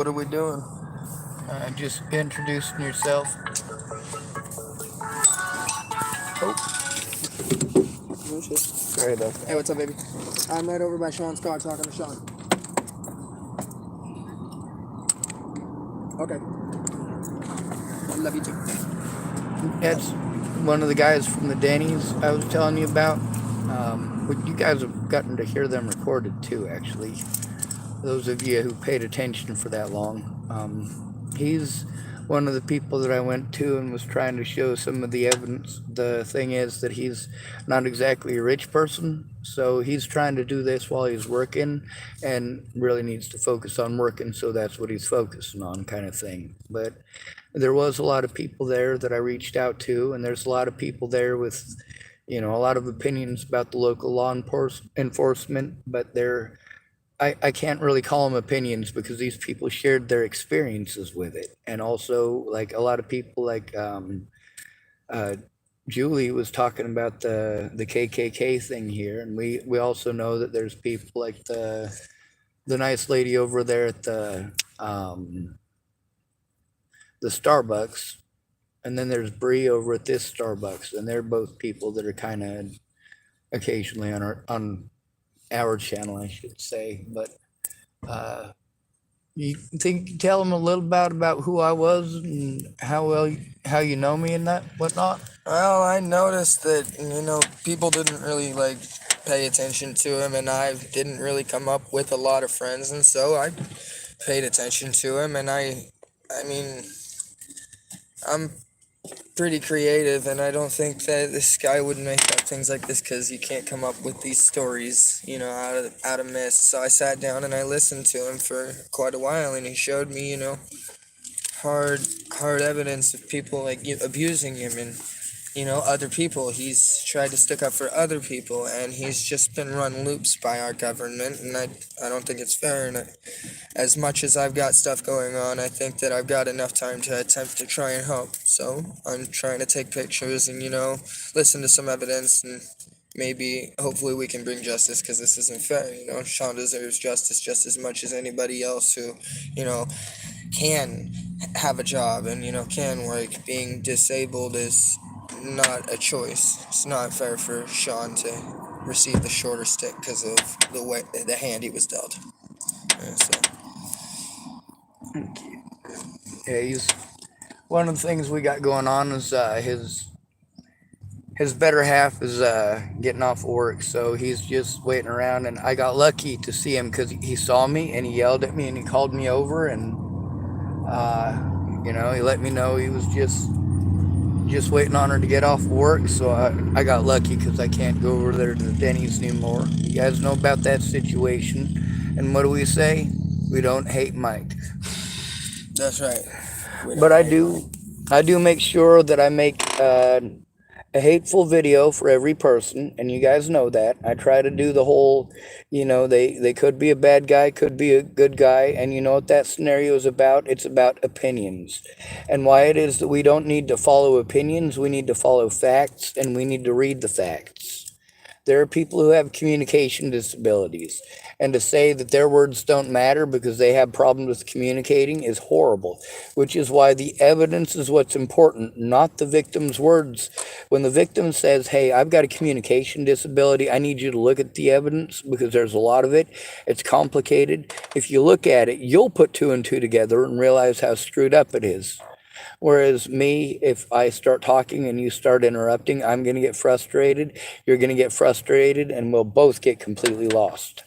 What are we doing? Just introducing yourself. Oh, No shit. sorry about Hey, that. what's up, baby? I'm right over by Sean's car talking to Sean. Okay. Love you too. That's one of the guys from the Denny's I was telling you about. You guys have gotten to hear them recorded too, actually. Those of you who paid attention for that long. He's one of the people that I went to and was trying to show some of the evidence. The thing is that he's not exactly a rich person, so he's trying to do this while he's working and really needs to focus on working, so that's what he's focusing on, kind of thing. But there was a lot of people there that I reached out to, and there's a lot of people there with, a lot of opinions about the local law enforcement, but I can't really call them opinions because these people shared their experiences with it. And also, like a lot of people, like uh, Julie was talking about the KKK thing here, and we also know that there's people like the nice lady over there at the Starbucks, and then there's Bree over at this Starbucks, and they're both people that are kind of occasionally on our channel, I should say. But uh, you think tell them a little about who I was and how you know me and that whatnot. Well, I noticed that, people didn't really, pay attention to him, and I didn't really come up with a lot of friends, and so I paid attention to him, and I mean, I'm pretty creative, and I don't think that this guy would make up things like this because he can't come up with these stories, out of mist. So I sat down and I listened to him for quite a while, and he showed me, hard hard evidence of people abusing him and other people. He's tried to stick up for other people, and he's just been run loops by our government, and I don't think it's fair. And as much as I've got stuff going on, I think that I've got enough time to attempt to try and help. So I'm trying to take pictures and listen to some evidence, and maybe hopefully we can bring justice, because this isn't fair. Sean deserves justice just as much as anybody else who you know can have a job and can work. Being disabled is not a choice. It's not fair for Sean to receive the shorter stick because of the hand he was dealt. So Yeah, he's one of the things we got going on is his better half is getting off work, so he's just waiting around. And I got lucky to see him because he saw me and he yelled at me and he called me over, and uh, he let me know he was just waiting on her to get off work. So I got lucky because I can't go over there to the Denny's anymore. You guys know about that situation, and what do we say? We don't hate Mike. that's right. We But don't hate Mike. I do make sure that I make a hateful video for every person, and you guys know that. I try to do the whole, they could be a bad guy, could be a good guy, and you know what that scenario is about? It's about opinions. And why it is that we don't need to follow opinions, we need to follow facts, and we need to read the facts. There are people who have communication disabilities, and to say that their words don't matter because they have problems with communicating is horrible, which is why the evidence is what's important, not the victim's words. When the victim says, "Hey, I've got a communication disability, I need you to look at the evidence because there's a lot of it, it's complicated." If you look at it, you'll put two and two together and realize how screwed up it is. Whereas me, if I start talking and you start interrupting, I'm going to get frustrated. You're going to get frustrated, and we'll both get completely lost.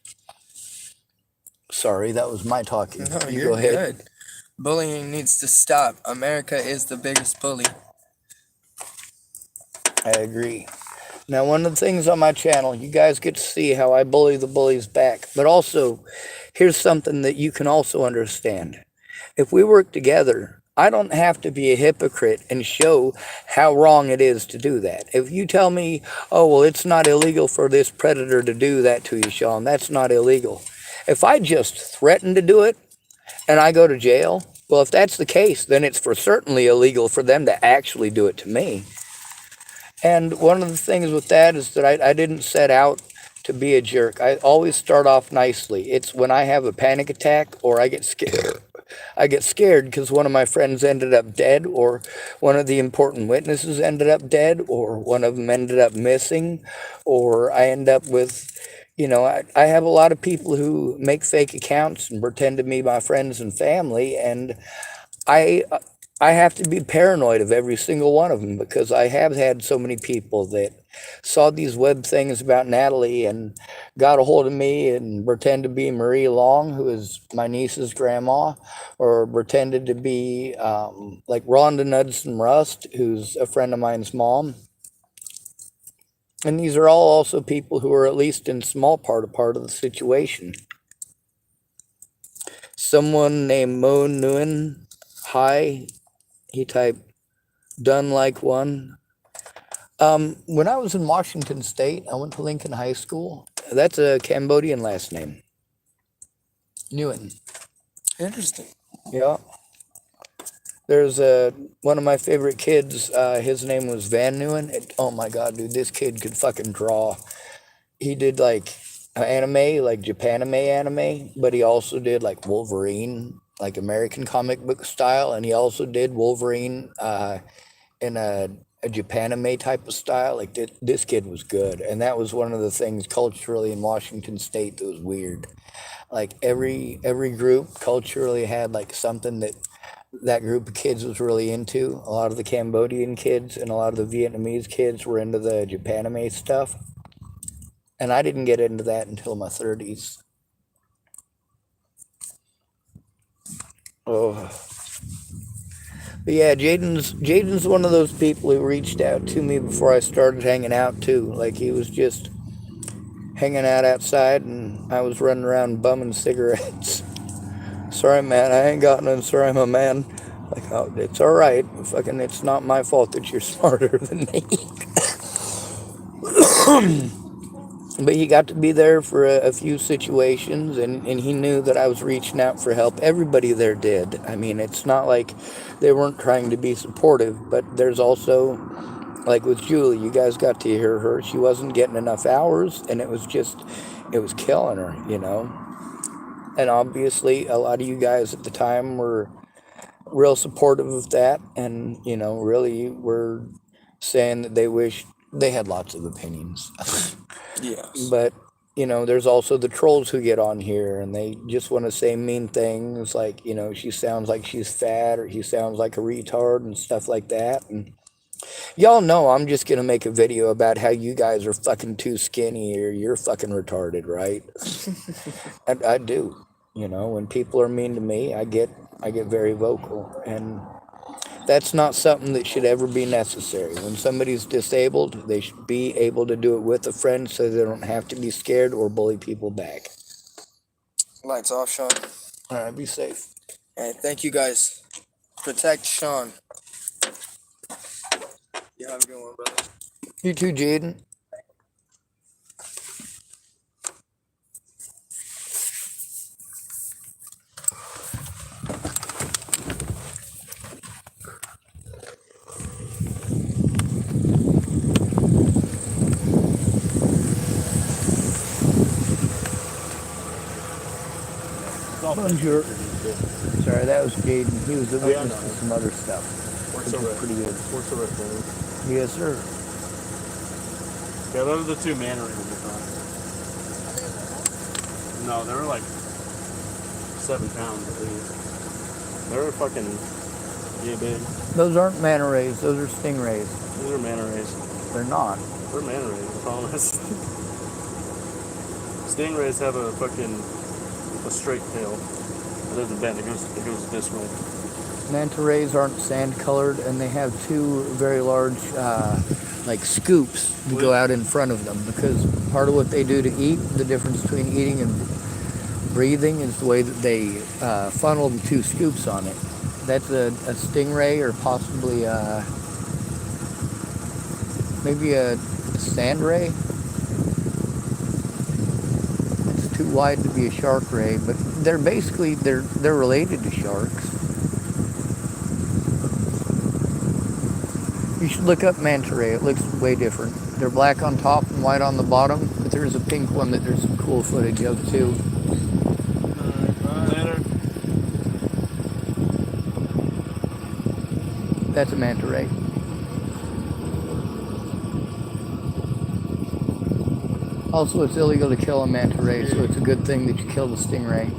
Sorry, that was my talking. No, You you're go ahead. good. Bullying needs to stop. America is the biggest bully. I agree. Now, one of the things on my channel, you guys get to see how I bully the bullies back. But also, here's something that you can also understand. If we work together, I don't have to be a hypocrite and show how wrong it is to do that. If you tell me, "Oh, well, it's not illegal for this predator to do that to you, Sean, that's not illegal." If I just threaten to do it and I go to jail, well, if that's the case, then it's for certainly illegal for them to actually do it to me. And one of the things with that is that I didn't set out to be a jerk. I always start off nicely. It's when I have a panic attack or I get scared. I get scared because one of my friends ended up dead, or one of the important witnesses ended up dead, or one of them ended up missing, or I end up with, I have a lot of people who make fake accounts and pretend to be my friends and family, and I I have to be paranoid of every single one of them because I have had so many people that saw these web things about Natalie and got a hold of me and pretend to be Marie Long, who is my niece's grandma, or pretended to be like Rhonda Knudsen Rust, who's a friend of mine's mom. And these are all also people who are at least in small part a part of the situation. Someone named Mo Nguyen, hi, he typed, done like one. When I was in Washington State, I went to Lincoln High School. That's a Cambodian last name. Nguyen. Interesting. Yeah. There's one of my favorite kids. His name was Van Nguyen. Oh my God, dude, this kid could fucking draw. He did like anime, like Japanime anime, but he also did like Wolverine, like American comic book style, and he also did Wolverine in a Japanime type of style. Like this kid was good, and that was one of the things culturally in Washington State that was weird. Like every group culturally had like something that group of kids was really into. A lot of the Cambodian kids and a lot of the Vietnamese kids were into the Japanime stuff. And I didn't get into that until my 30s. Oh. But yeah, Jaden's one of those people who reached out to me before I started hanging out too. Like he was just hanging out outside and I was running around bumming cigarettes. Sorry, man, I ain't got none. Sorry, my man. Like, oh, it's all right. Fucking, it's not my fault that you're smarter than me. But he got to be there for a few situations, and he knew that I was reaching out for help. Everybody there did. I mean, it's not like they weren't trying to be supportive, but there's also, like with Julie, you guys got to hear her. She wasn't getting enough hours, and it was killing her. And obviously, a lot of you guys at the time were real supportive of that, and, really were saying that they wished they had lots of opinions. Yes. But, there's also the trolls who get on here and they just want to say mean things like, she sounds like she's fat or he sounds like a retard and stuff like that. And y'all know I'm just going to make a video about how you guys are fucking too skinny or you're fucking retarded, right? I do. When people are mean to me, I get very vocal, and that's not something that should ever be necessary. When somebody's disabled, they should be able to do it with a friend so they don't have to be scared or bully people back. Lights off, Sean. All right, be safe. All right, thank you guys. Protect Sean. You have a good one, brother. You too, Jaden. Bonjour. Sorry, that was Jaden. He was a witness to some other stuff. Works over pretty good. Works over at Jardin. Yes, sir. Yeah, those are the two man rings we found. No, they were like 7 pounds at least. They were fucking big. Those aren't manta rays. Those are stingrays. These are manta rays. They're not. They're manta rays, I promise. Stingrays have a straight tail. It doesn't bend. It goes this way. Manta rays aren't sand colored, and they have two very large, like scoops to go out in front of them. Because part of what they do to eat, the difference between eating and breathing, is the way that they funnel the two scoops on it. That's a stingray, or possibly maybe a sand ray. It's too wide to be a shark ray, but they're basically they're related to sharks. You should look up manta ray. It looks way different. They're black on top and white on the bottom, but there's a pink one that there's some cool footage of too. Later. That's a manta ray. Also, it's illegal to kill a manta ray, so it's a good thing that you kill the stingray.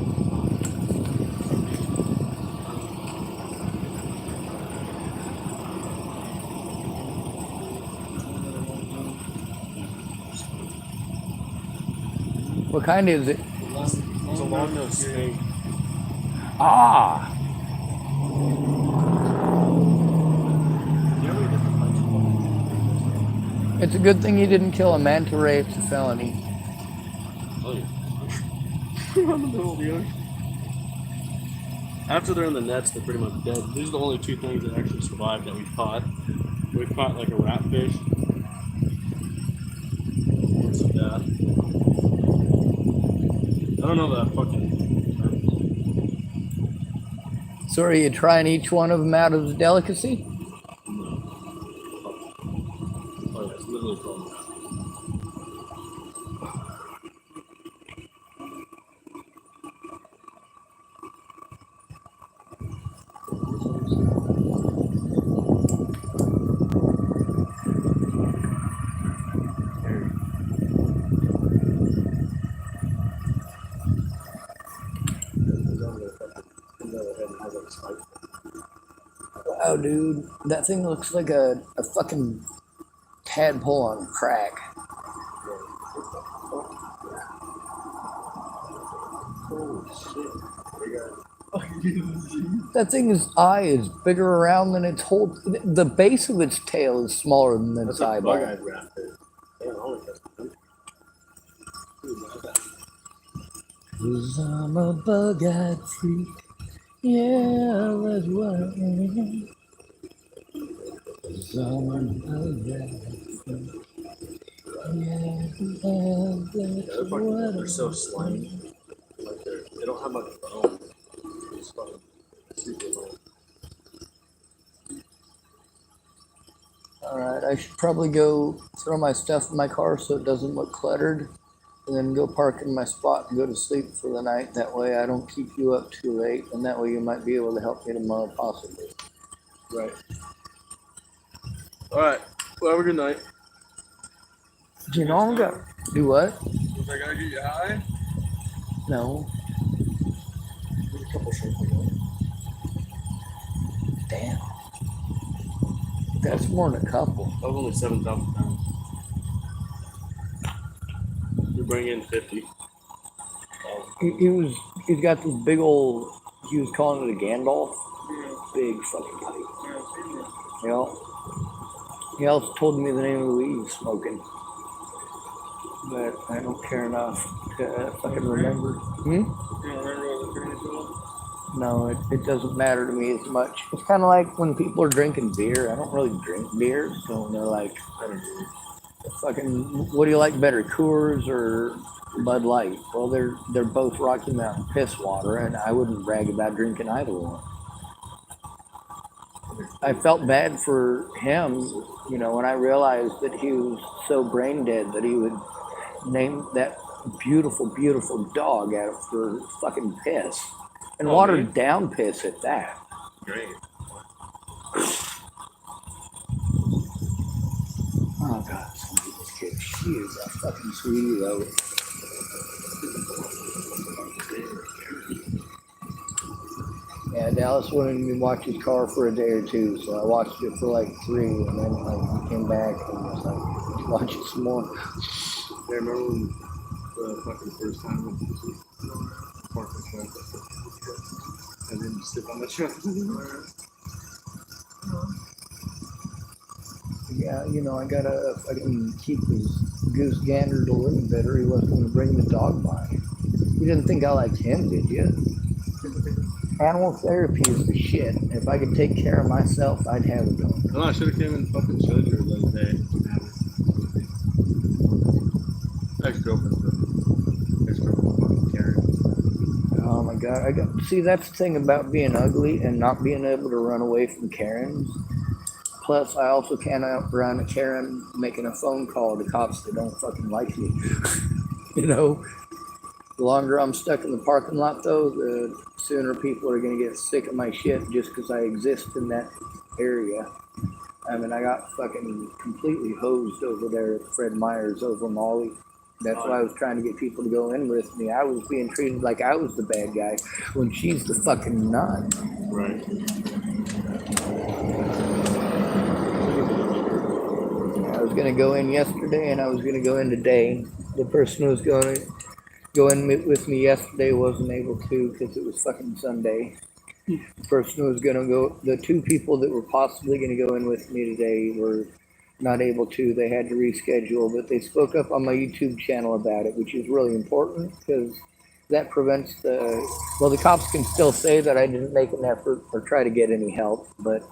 What kind is it? It's a long-nosed snake. Ah! It's a good thing you didn't kill a manta ray. It's a felony. Oh, yeah. In the middle of the ocean. After they're in the nets, they're pretty much dead. These are the only two things that actually survived that we've caught. We've caught like a ratfish. What's that? I don't know that fucking. So are you trying each one of them out as a delicacy? No. Oh, yeah, it's literally called that. Wow, dude. That thing looks like a fucking tadpole on crack. Holy shit. That thing's eye is bigger around than its whole. The base of its tail is smaller than its That's a eyeball. bug-eyed ratfish. Yeah, only that's Cause I'm a bug-eyed freak. Yeah, that's what I am. Cause I'm a bug-eyed freak. Yeah, that's what they're so slimy. Like they don't have much bone. It's fucking super low. Alright, I should probably go throw my stuff in my car so it doesn't look cluttered. And then go park in my spot and go to sleep for the night. That way I don't keep you up too late. And that way you might be able to help me tomorrow possibly. Right. Alright. Well, have a good night. You know I'm gonna do what? Was I gonna get you high? No. There's a couple shrimp ago. Damn. That's more than a couple. That was only 7,000 pounds. You bring in 50. He's got this big old, he was calling it a Gandalf. Big fucking pipe. Yeah. He also told me the name of the weed he's smoking. But I don't care enough to fucking remember. Hmm? You don't remember what the brand was? No, it doesn't matter to me as much. It's kind of like when people are drinking beer. I don't really drink beer, so they're like, I don't know. fucking, what do you like better, Coors or Bud Light? Well, they're both Rocky Mountain piss water, and I wouldn't brag about drinking either one. I felt bad for him, you know, when I realized that he was so brain dead that he would name that beautiful, beautiful dog out for fucking piss. And watered down piss at that. Great. Oh god, somebody this kid. She is a fucking sweetie though. Yeah, Dallas wanted me to watch his car for a day or two, so I watched it for like 3, and then like came back and was like, watch it some more. Yeah, remember when the fucking first time we went to park the truck and then just sit on the truck? Yeah, you know, I gotta fucking keep his goose gander to living better. He wasn't gonna bring the dog by. You didn't think I liked him, did you? Animal therapy is the shit. If I could take care of myself, I'd have a dog. No, I should have came and fucking showed you the other day. Ex-girlfriend fucking Karen. Oh my god, see, that's the thing about being ugly and not being able to run away from Karens. Plus, I also can't outrun a Karen making a phone call to cops that don't fucking like me. You know, the longer I'm stuck in the parking lot, though, the sooner people are going to get sick of my shit just because I exist in that area. I mean, I got fucking completely hosed over there at Fred Meyer's over Molly. That's why I was trying to get people to go in with me. I was being treated like I was the bad guy when she's the fucking nut. Right. I was going to go in yesterday and I was going to go in today. The person who was going to go in with me yesterday wasn't able to because it was fucking Sunday. The person who was going to go, the two people that were possibly going to go in with me today were not able to. They had to reschedule, but they spoke up on my YouTube channel about it, which is really important because that prevents the cops can still say that I didn't make an effort or try to get any help, but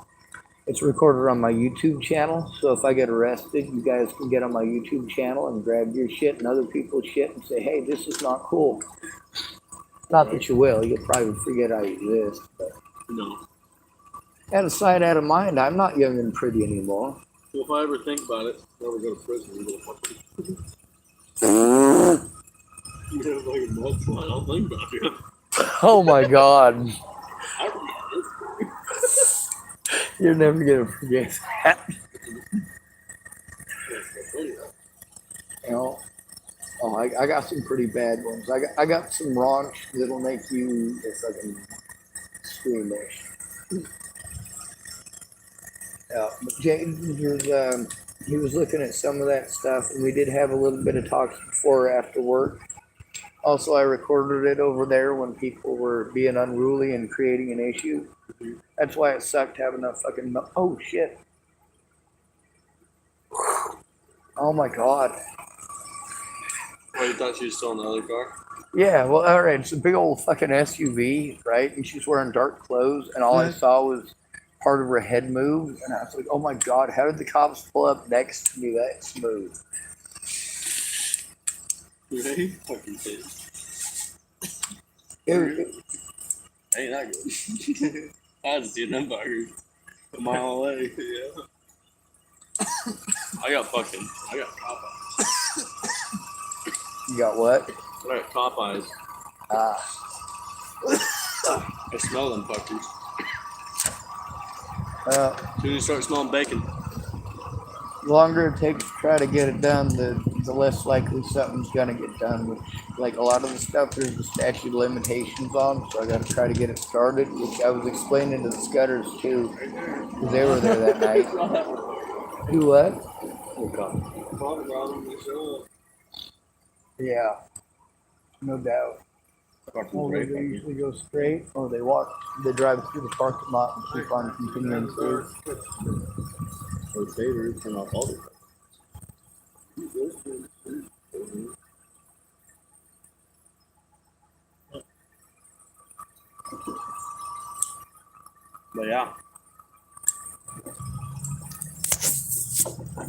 it's recorded on my YouTube channel. So if I get arrested, you guys can get on my YouTube channel and grab your shit and other people's shit and say, hey, this is not cool. Not that you will. You'll probably forget I exist. But No. out of sight, out of mind. I'm not young and pretty anymore. Well, if I ever think about it, if I ever go to prison, I'm gonna fucking. You have like a multiply. I'll think about you. Oh my God. I remember. You're never going to forget that. You know? Oh, I got some pretty bad ones. I got some raunch that'll make you fucking squeamish. Yeah, but Jaden he was looking at some of that stuff, and we did have a little bit of talks before or after work. Also, I recorded it over there when people were being unruly and creating an issue. That's why it sucked having a fucking. Oh shit! Oh my God! Oh, you thought she was still in the other car? Yeah, well, all right. It's a big old fucking SUV, right? And she's wearing dark clothes, and all I saw was part of her head move, and I was like, "Oh my God! How did the cops pull up next to me that smooth?" Right? Fucking kid. Ain't that good? I had to see them bugger a mile away. Yeah. I got cop eyes. You got what? I got cop eyes. I smell them fuckers. As soon as you start smelling bacon. The longer it takes to try to get it done, the less likely something's gonna get done. Which, like a lot of the stuff, there's the statute of limitations on, so I got to try to get it started. Which I was explaining to the Scudders too, because they were there that night. Do what? Yeah, no doubt. Oh, they usually go straight, or they walk. They drive through the parking lot and keep on continuing through. Or favor, turn off all the But yeah.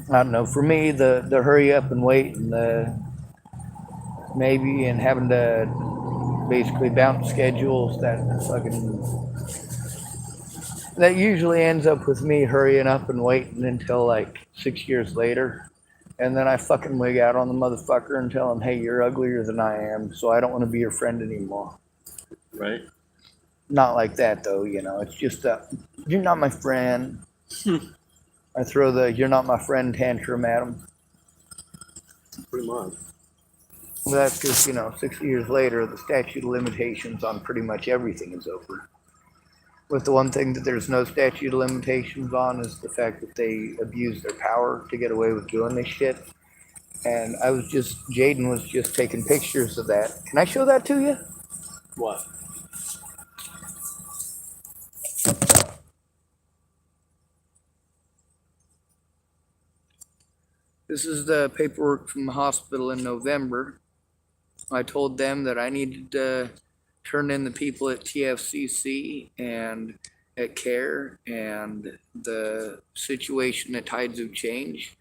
I don't know. For me, the hurry up and wait and the maybe and having to basically bounce schedules that usually ends up with me hurrying up and waiting until like 6 years later. And then I fucking wig out on the motherfucker and tell him, hey, you're uglier than I am, so I don't want to be your friend anymore. Right? Not like that, though, you know. It's just you're not my friend. I throw the you're not my friend tantrum at him. Pretty much. Well, that's because, 6 years later, the statute of limitations on pretty much everything is over. With the one thing that there's no statute of limitations on is the fact that they abuse their power to get away with doing this shit. And Jayden was just taking pictures of that. Can I show that to you? What? This is the paperwork from the hospital in November. I told them that I needed to turn in the people at TFCC and at CARE and the situation at Tides of Change.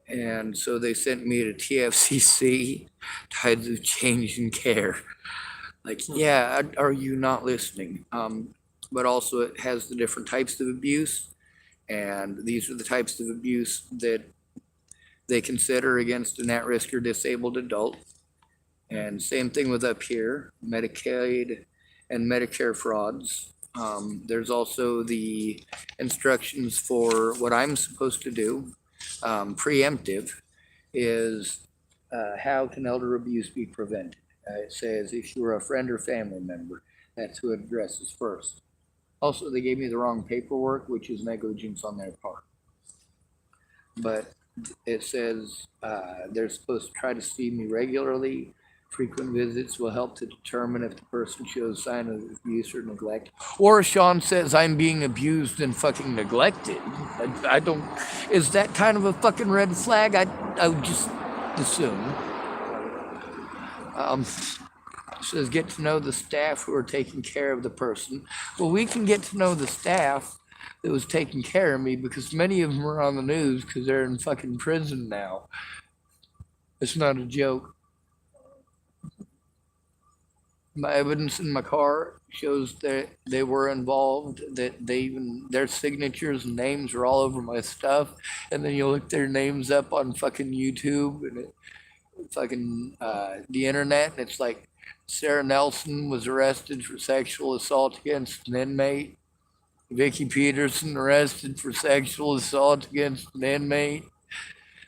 And so they sent me to TFCC, Tides of Change and CARE. Like, yeah, are you not listening? But also it has the different types of abuse. And these are the types of abuse that they consider against an at-risk or disabled adult. And same thing with up here, Medicaid and Medicare frauds. There's also the instructions for what I'm supposed to do. Preemptive is how can elder abuse be prevented? It says if you're a friend or family member, that's who it addresses first. Also, they gave me the wrong paperwork, which is negligence on their part. But it says they're supposed to try to see me regularly. Frequent visits will help to determine if the person shows sign of abuse or neglect. Or Sean says I'm being abused and fucking neglected. I don't. Is that kind of a fucking red flag? I would just assume. Says get to know the staff who are taking care of the person. Well, we can get to know the staff that was taking care of me because many of them are on the news because they're in fucking prison now. It's not a joke. My evidence in my car shows that they were involved, that they even, their signatures and names are all over my stuff. And then you look their names up on fucking YouTube and fucking the internet, and it's like Sarah Nelson was arrested for sexual assault against an inmate. Vicky Peterson arrested for sexual assault against an inmate.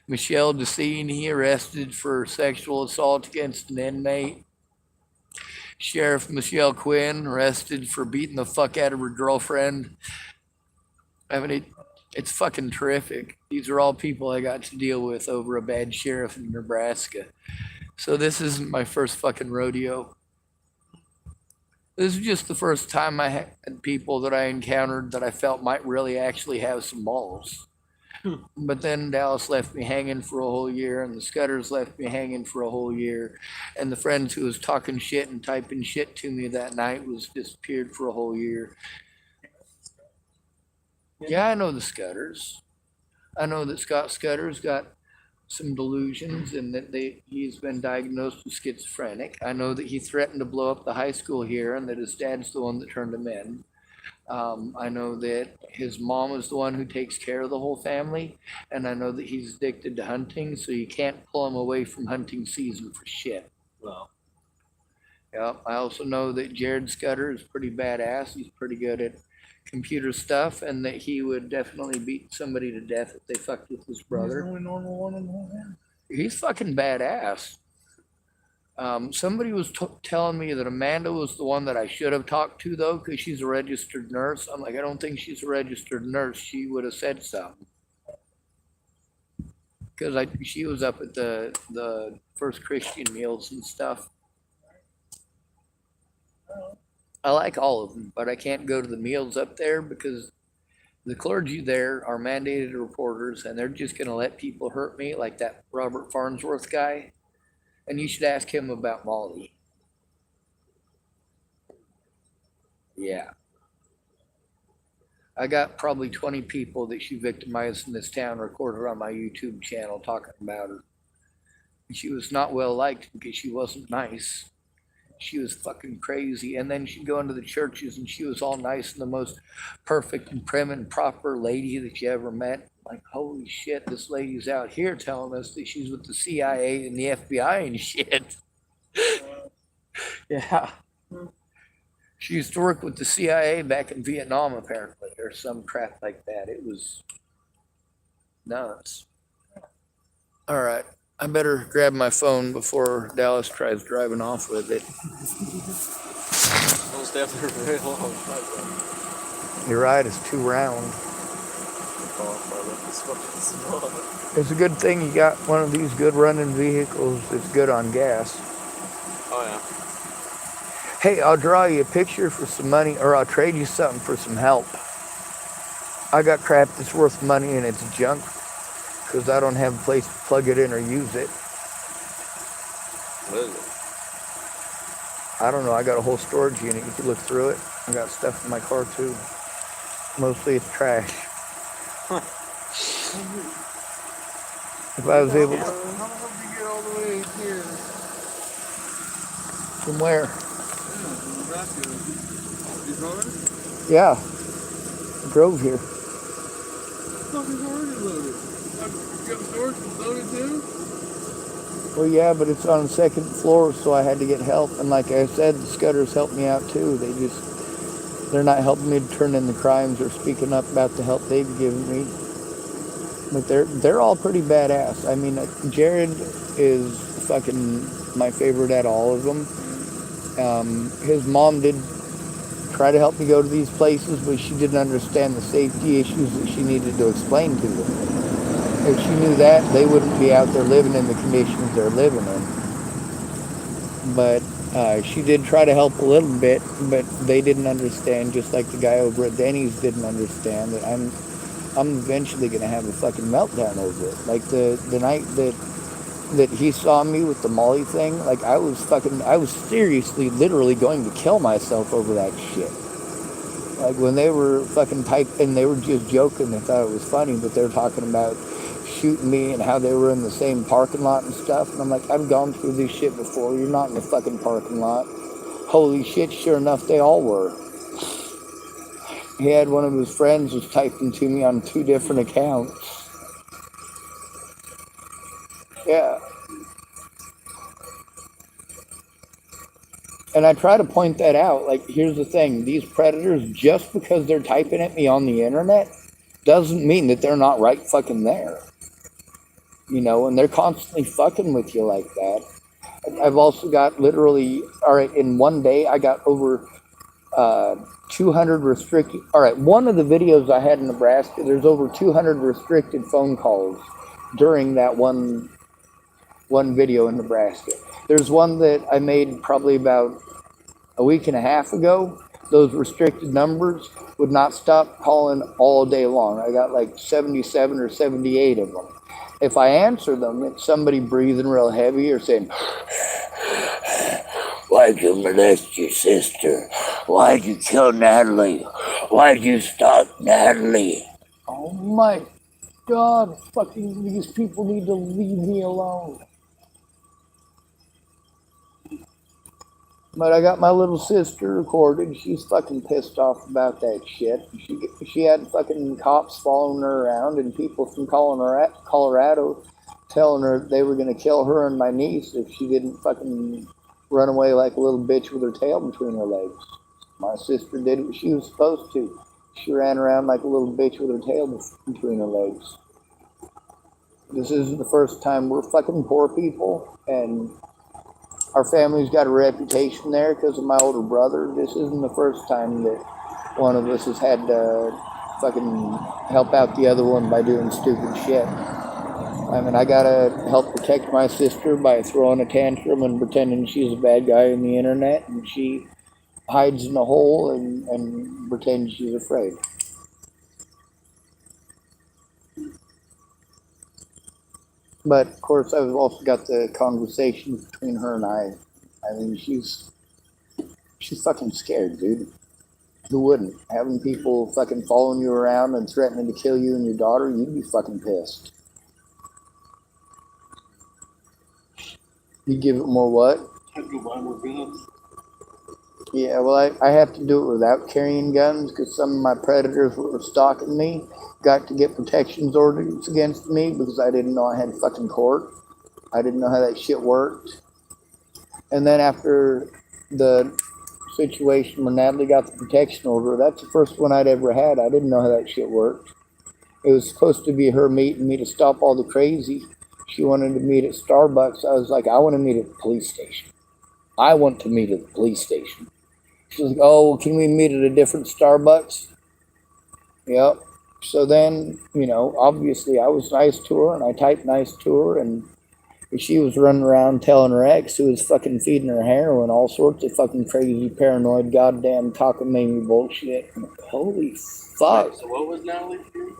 Michelle DeCini arrested for sexual assault against an inmate. Sheriff Michelle Quinn arrested for beating the fuck out of her girlfriend. I mean, it's fucking terrific. These are all people I got to deal with over a bad sheriff in Nebraska. So this isn't my first fucking rodeo. This is just the first time I had people that I encountered that I felt might really actually have some balls. But then Dallas left me hanging for a whole year, and the Scudders left me hanging for a whole year, and the friends who was talking shit and typing shit to me that night was disappeared for a whole year. Yeah, I know the Scudders. I know that Scott Scudder's got some delusions and that he's been diagnosed with schizophrenic. I know that he threatened to blow up the high school here and that his dad's the one that turned him in. I know that his mom is the one who takes care of the whole family, and I know that he's addicted to hunting, so you can't pull him away from hunting season for shit. Well, Yeah, I also know that Jared Scudder is pretty badass. He's pretty good at computer stuff, and that he would definitely beat somebody to death if they fucked with his brother. He's the only normal one in the whole town. He's fucking badass. Somebody was telling me that Amanda was the one that I should have talked to, though, because she's a registered nurse. I'm like, I don't think she's a registered nurse. She would have said something. Because she was up at the First Christian meals and stuff. I like all of them, but I can't go to the meals up there because the clergy there are mandated reporters, and they're just going to let people hurt me, like that Robert Farnsworth guy. And you should ask him about Molly. Yeah. I got probably 20 people that she victimized in this town recorded on my YouTube channel talking about her. And she was not well liked because she wasn't nice. She was fucking crazy. And then she'd go into the churches and she was all nice and the most perfect and prim and proper lady that you ever met. Like, holy shit, this lady's out here telling us that she's with the CIA and the FBI and shit. Yeah. She used to work with the CIA back in Vietnam, apparently, or some crap like that. It was nuts. All right. I better grab my phone before Dallas tries driving off with it. I was there for a very long time. Your ride is too round. It's a good thing you got one of these good running vehicles that's good on gas. Oh, yeah. Hey, I'll draw you a picture for some money, or I'll trade you something for some help. I got crap that's worth money and it's junk because I don't have a place to plug it in or use it. What is it? I don't know. I got a whole storage unit. You could look through it. I got stuff in my car too. Mostly it's trash. Huh. If I was able to... How the hell did you get all the way here? From where? Nebraska. You drove? Yeah. I drove here. Fucking already loaded. You have storage loaded too? Well, yeah, but it's on the second floor, so I had to get help. And like I said, the Scudders helped me out too. They just They're not helping me to turn in the crimes or speaking up about the help they've given me. But they're all pretty badass. I mean, Jared is fucking my favorite at all of them. His mom did try to help me go to these places, but she didn't understand the safety issues that she needed to explain to them. If she knew that, they wouldn't be out there living in the conditions they're living in. But she did try to help a little bit, but they didn't understand, just like the guy over at Denny's didn't understand that I'm eventually gonna have a fucking meltdown over it. Like the night that he saw me with the Molly thing, like I was seriously, literally going to kill myself over that shit. Like when they were fucking and they were just joking, they thought it was funny, but they were talking about shooting me and how they were in the same parking lot and stuff. And I'm like, I've gone through this shit before. You're not in the fucking parking lot. Holy shit, sure enough, they all were. He had one of his friends was typing to me on 2 different accounts. Yeah. And I try to point that out. Like, here's the thing. These predators, just because they're typing at me on the internet, doesn't mean that they're not right fucking there. You know, and they're constantly fucking with you like that. I've also got literally, all right, in one day, I got over 200 restricted. All right, one of the videos I had in Nebraska, there's over 200 restricted phone calls during that one video in Nebraska. There's one that I made probably about a week and a half ago. Those restricted numbers would not stop calling all day long. I got like 77 or 78 of them. If I answer them, it's somebody breathing real heavy or saying, "Why'd you molest your sister? Why'd you kill Natalie? Why'd you stalk Natalie?" Oh my God, fucking these people need to leave me alone. But I got my little sister recorded. She's fucking pissed off about that shit. She had fucking cops following her around and people from Colorado telling her they were going to kill her and my niece if she didn't fucking run away like a little bitch with her tail between her legs. My sister did what she was supposed to. She ran around like a little bitch with her tail between her legs. This isn't the first time. We're fucking poor people, and our family's got a reputation there because of my older brother. This isn't the first time that one of us has had to fucking help out the other one by doing stupid shit. I mean, I gotta help protect my sister by throwing a tantrum and pretending she's a bad guy on the internet, and she hides in a hole and pretends she's afraid. But of course, I've also got the conversations between her and I. I mean, she's fucking scared, dude. Who wouldn't? Having people fucking following you around and threatening to kill you and your daughter, you'd be fucking pissed. You give it more what? I'd go buy more guns. Yeah, well, I have to do it without carrying guns because some of my predators who were stalking me got to get protections orders against me because I didn't know I had fucking court. I didn't know how that shit worked. And then after the situation where Natalie got the protection order, that's the first one I'd ever had. I didn't know how that shit worked. It was supposed to be her meeting me to stop all the crazy. She wanted to meet at Starbucks. I was like, I want to meet at the police station. I want to meet at the police station. She was like, oh, can we meet at a different Starbucks? Yep. So then, you know, obviously I was nice to her and I typed nice to her, and she was running around telling her ex who was fucking feeding her heroin all sorts of fucking crazy, paranoid, goddamn cockamamie bullshit. Holy fuck. Wait, so what was Natalie doing?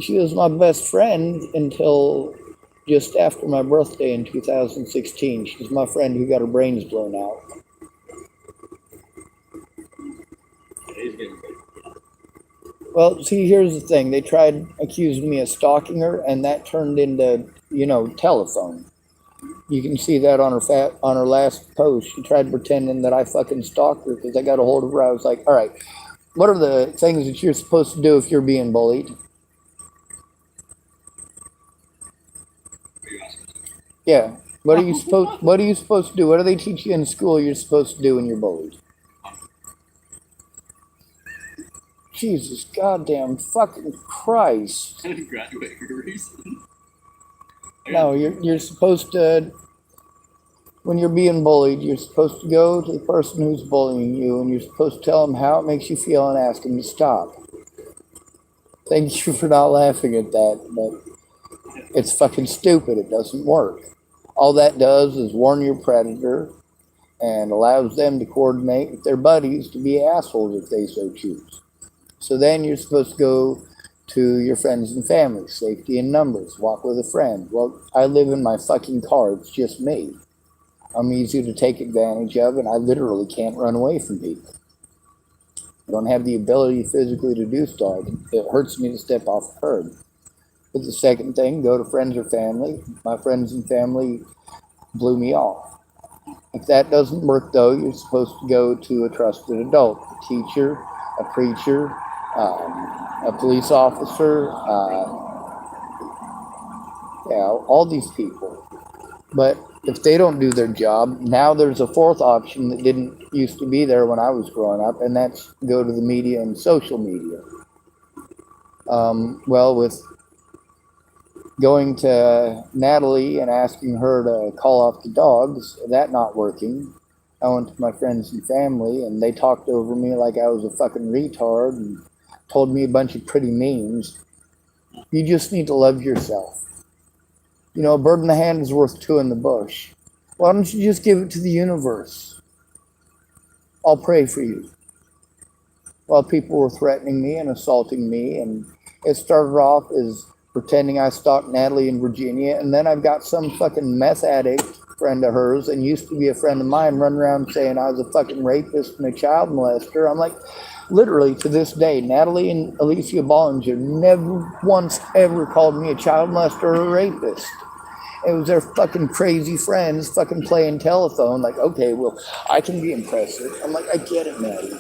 She was my best friend until just after my birthday in 2016. She's my friend who got her brains blown out. He's getting big. Well, see, here's the thing. They tried accusing me of stalking her, and that turned into, you know, telephone. You can see that on her last post. She tried pretending that I fucking stalked her because I got a hold of her. I was like, all right, what are the things that you're supposed to do if you're being bullied? Yeah. What are you supposed to do? What do they teach you in school you're supposed to do when you're bullied? Jesus goddamn fucking Christ. I didn't graduate for a reason. No, you're supposed to, when you're being bullied, you're supposed to go to the person who's bullying you and you're supposed to tell them how it makes you feel and ask them to stop. Thank you for not laughing at that, but it's fucking stupid. It doesn't work. All that does is warn your predator and allows them to coordinate with their buddies to be assholes if they so choose. So then you're supposed to go to your friends and family, safety in numbers, walk with a friend. Well, I live in my fucking car, it's just me. I'm easy to take advantage of, and I literally can't run away from people. I don't have the ability physically to do so. It hurts me to step off a curb. But the second thing, go to friends or family. My friends and family blew me off. If that doesn't work, though, you're supposed to go to a trusted adult, a teacher, a preacher, a police officer, all these people. But if they don't do their job, now there's a fourth option that didn't used to be there when I was growing up, and that's go to the media and social media. Well, with going to Natalie and asking her to call off the dogs, that not working, I went to my friends and family, and they talked over me like I was a fucking retard and told me a bunch of pretty memes. You just need to love yourself. You know, a bird in the hand is worth two in the bush. Why don't you just give it to the universe? I'll pray for you. While people were threatening me and assaulting me, and it started off as pretending I stalked Natalie in Virginia, and then I've got some fucking meth addict friend of hers and used to be a friend of mine running around saying I was a fucking rapist and a child molester. I'm like, literally to this day, Natalie and Alicia Bollinger never once ever called me a child molester or a rapist. It was their fucking crazy friends fucking playing telephone like, okay, well, I can be impressive. I'm like, I get it, Natalie.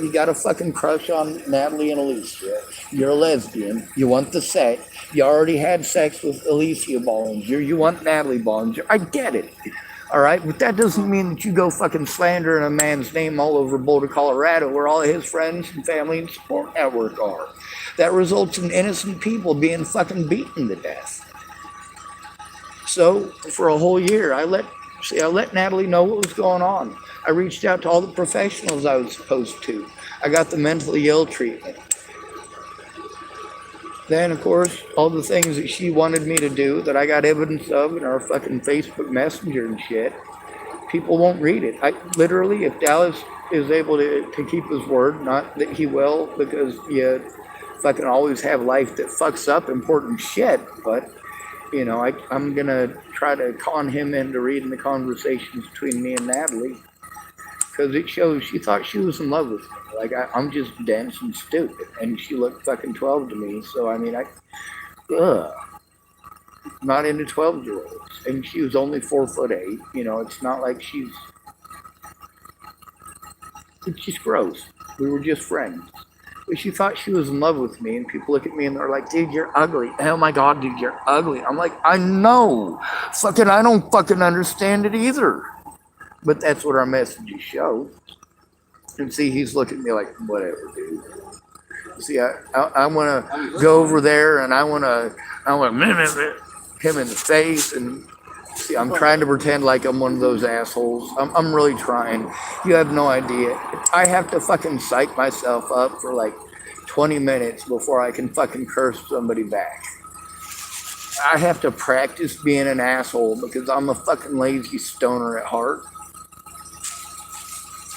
You got a fucking crush on Natalie and Alicia. You're a lesbian. You want the sex. You already had sex with Alicia Bollinger. You want Natalie Bollinger. I get it. All right? But that doesn't mean that you go fucking slandering a man's name all over Boulder, Colorado, where all of his friends and family and support network are. That results in innocent people being fucking beaten to death. So for a whole year, I let Natalie know what was going on. I reached out to all the professionals I was supposed to. I got the mentally ill treatment. Then, of course, all the things that she wanted me to do that I got evidence of in our fucking Facebook Messenger and shit, people won't read it. I literally, if Dallas is able to keep his word, not that he will, because you fucking always have life that fucks up important shit, but you know, I'm gonna try to con him into reading the conversations between me and Natalie, because it shows she thought she was in love with me. Like I'm just dense and stupid, and she looked fucking 12 to me. So I mean, not into 12-year-olds, and she was only 4'8". You know, it's not like it's just gross. We were just friends. She thought she was in love with me, and people look at me and they're like, dude, you're ugly. Oh my God, dude, you're ugly. I'm like, I know. I don't fucking understand it either. But that's what our messages show. And see, he's looking at me like, whatever, dude. See, I want to go over there and I want to mimic him in the face. And see, I'm trying to pretend like I'm one of those assholes. I'm really trying. You have no idea. I have to fucking psych myself up for like 20 minutes before I can fucking curse somebody back. I have to practice being an asshole because I'm a fucking lazy stoner at heart.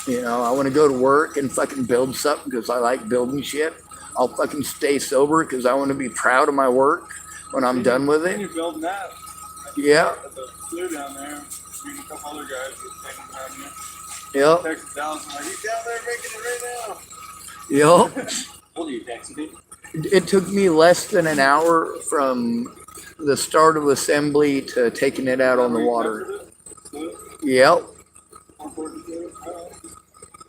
You know, I want to go to work and fucking build something because I like building shit. I'll fucking stay sober because I want to be proud of my work when I'm done with it. You're building that. Yeah. At the flue down there, me and a couple other guys were taking down here. Yep. Texas Dallas, I'm like, he's down there making it right now. Yep. What are you texting me? It took me less than an hour from the start of assembly to taking it out on the water. Yep.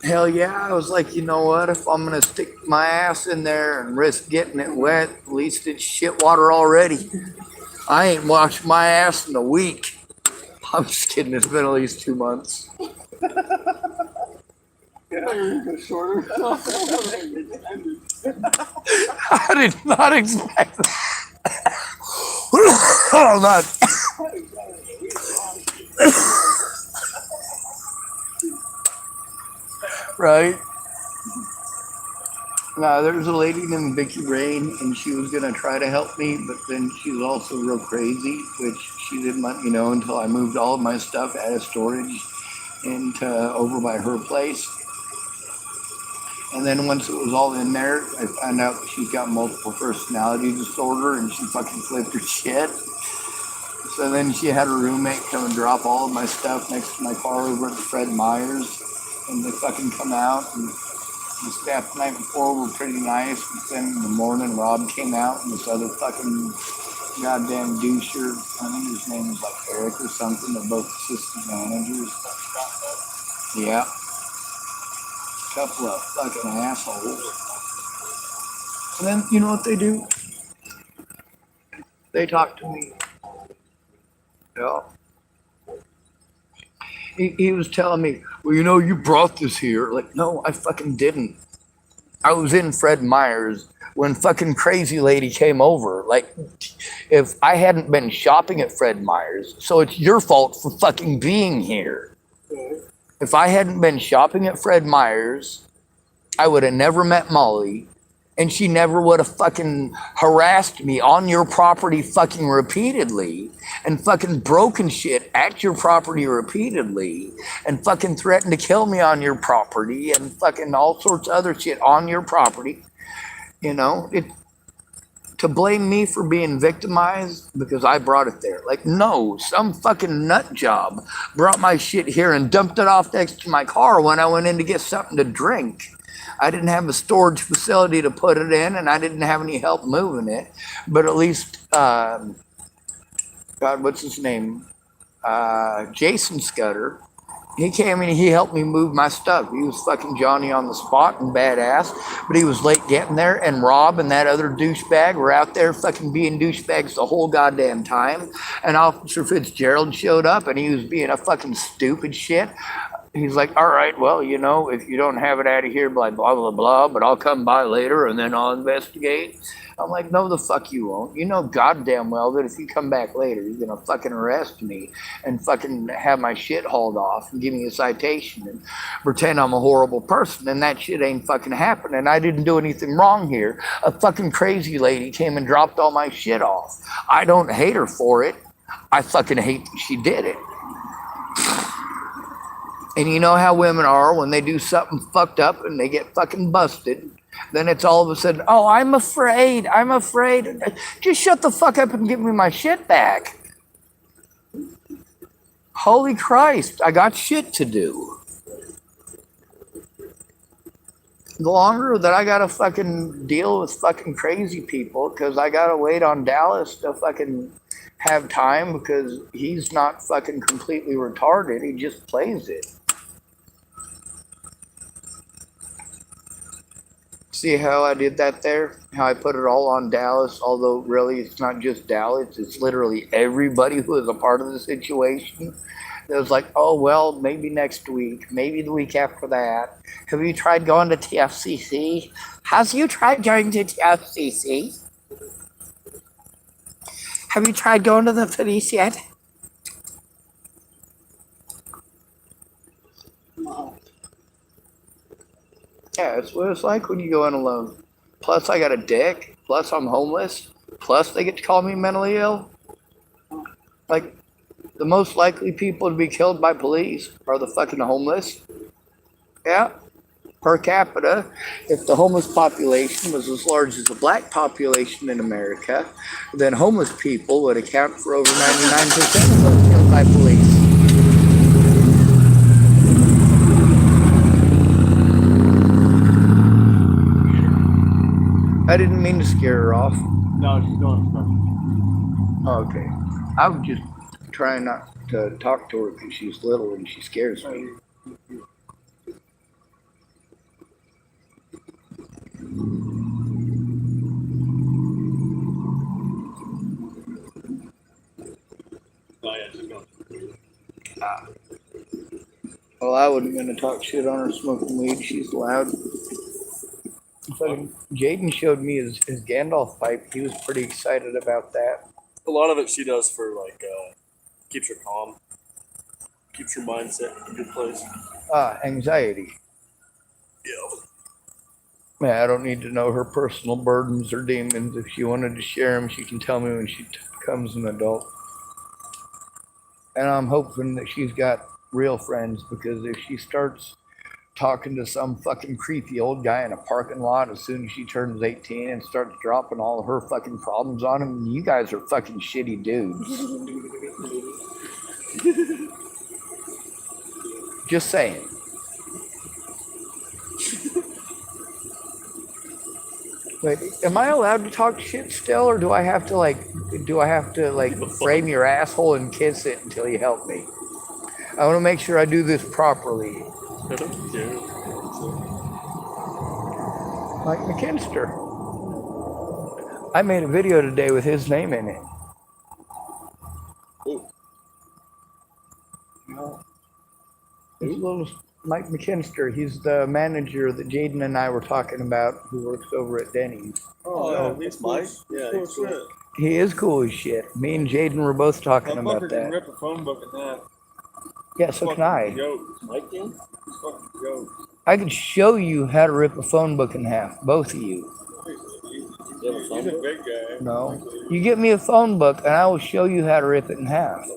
Hell yeah, I was like, you know what, if I'm going to stick my ass in there and risk getting it wet, at least it's shit water already. I ain't washed my ass in a week. I'm just kidding, it's been at least 2 months. Yeah, shorter. I did not expect that. Oh, not. Right? No, there's a lady named Vicky Rain, and she was gonna try to help me, but then she was also real crazy, which she didn't let me know until I moved all of my stuff out of storage into over by her place. And then once it was all in there, I found out that she's got multiple personality disorder, and she fucking flipped her shit. So then she had her roommate come and drop all of my stuff next to my car over at Fred Meyer's, and they fucking come out, and the staff the night before were pretty nice, but then in the morning Rob came out and this other fucking goddamn doucher, I think his name was like Eric or something, they're both assistant managers. Yeah. Couple of fucking assholes. And then you know what they do? They talk to me. Yeah. He was telling me, well, you know, you brought this here. Like, no, I fucking didn't. I was in Fred Meyer's when fucking crazy lady came over. Like, if I hadn't been shopping at Fred Meyer's, so it's your fault for fucking being here. If I hadn't been shopping at Fred Meyer's, I would have never met Molly, and she never would have fucking harassed me on your property fucking repeatedly, and fucking broken shit at your property repeatedly, and fucking threatened to kill me on your property, and fucking all sorts of other shit on your property. You know, to blame me for being victimized because I brought it there. Like, no, some fucking nut job brought my shit here and dumped it off next to my car when I went in to get something to drink. I didn't have a storage facility to put it in, and I didn't have any help moving it. But at least, God, what's his name? Jason Scudder. He came and he helped me move my stuff. He was fucking Johnny on the spot and badass, but he was late getting there. And Rob and that other douchebag were out there fucking being douchebags the whole goddamn time. And Officer Fitzgerald showed up and he was being a fucking stupid shit. He's like, all right, well, you know, if you don't have it out of here, blah, blah, blah, blah, but I'll come by later and then I'll investigate. I'm like, no, the fuck you won't. You know goddamn well that if you come back later, you're going to fucking arrest me and fucking have my shit hauled off and give me a citation and pretend I'm a horrible person. And that shit ain't fucking happening. I didn't do anything wrong here. A fucking crazy lady came and dropped all my shit off. I don't hate her for it. I fucking hate that she did it. And you know how women are when they do something fucked up and they get fucking busted. Then it's all of a sudden, oh, I'm afraid. Just shut the fuck up and give me my shit back. Holy Christ, I got shit to do. The longer that I gotta fucking deal with fucking crazy people, because I gotta wait on Dallas to fucking have time, because he's not fucking completely retarded. He just plays it. See how I did that there? How I put it all on Dallas, although really it's not just Dallas, it's literally everybody who is a part of the situation. It was like, oh, well, maybe next week, maybe the week after that. Have you tried going to TFCC? Have you tried going to TFCC? Have you tried going to the police yet? Yeah, it's what it's like when you go in alone. Plus, I got a dick. Plus, I'm homeless. Plus, they get to call me mentally ill. Like, the most likely people to be killed by police are the fucking homeless. Yeah. Per capita, if the homeless population was as large as the black population in America, then homeless people would account for over 99% of those killed by police. I didn't mean to scare her off. No, she's going to Oh, okay. I was just trying not to talk to her because she's little and she scares me. Oh, yeah, she's going. Well, I wasn't going to talk shit on her smoking weed. She's loud. Fucking Jayden showed me his Gandalf pipe. He was pretty excited about that. A lot of it she does for like keeps her calm, keeps her mindset in a good place. Anxiety. Yeah. Yeah, I don't need to know her personal burdens or demons. If she wanted to share them, she can tell me when she becomes an adult. And I'm hoping that she's got real friends, because if she starts talking to some fucking creepy old guy in a parking lot as soon as she turns 18 and starts dropping all of her fucking problems on him, you guys are fucking shitty dudes. Just saying. Wait, am I allowed to talk shit still, or do I have to frame your asshole and kiss it until you help me? I want to make sure I do this properly. Mike McKinster. I made a video today with his name in it. Ooh. It's little Mike McKinster. He's the manager that Jayden and I were talking about, who works over at Denny's. Oh, he's Mike. Yeah, he's cool. He is cool as shit. Me and Jayden were both talking about Motherfucker can that. rip a phone book in half. Yeah, so can I. Jokes. Mike can? It's fucking jokes. I could show you how to rip a phone book in half, both of you. He's a big guy. No. You get me a phone book and I will show you how to rip it in half.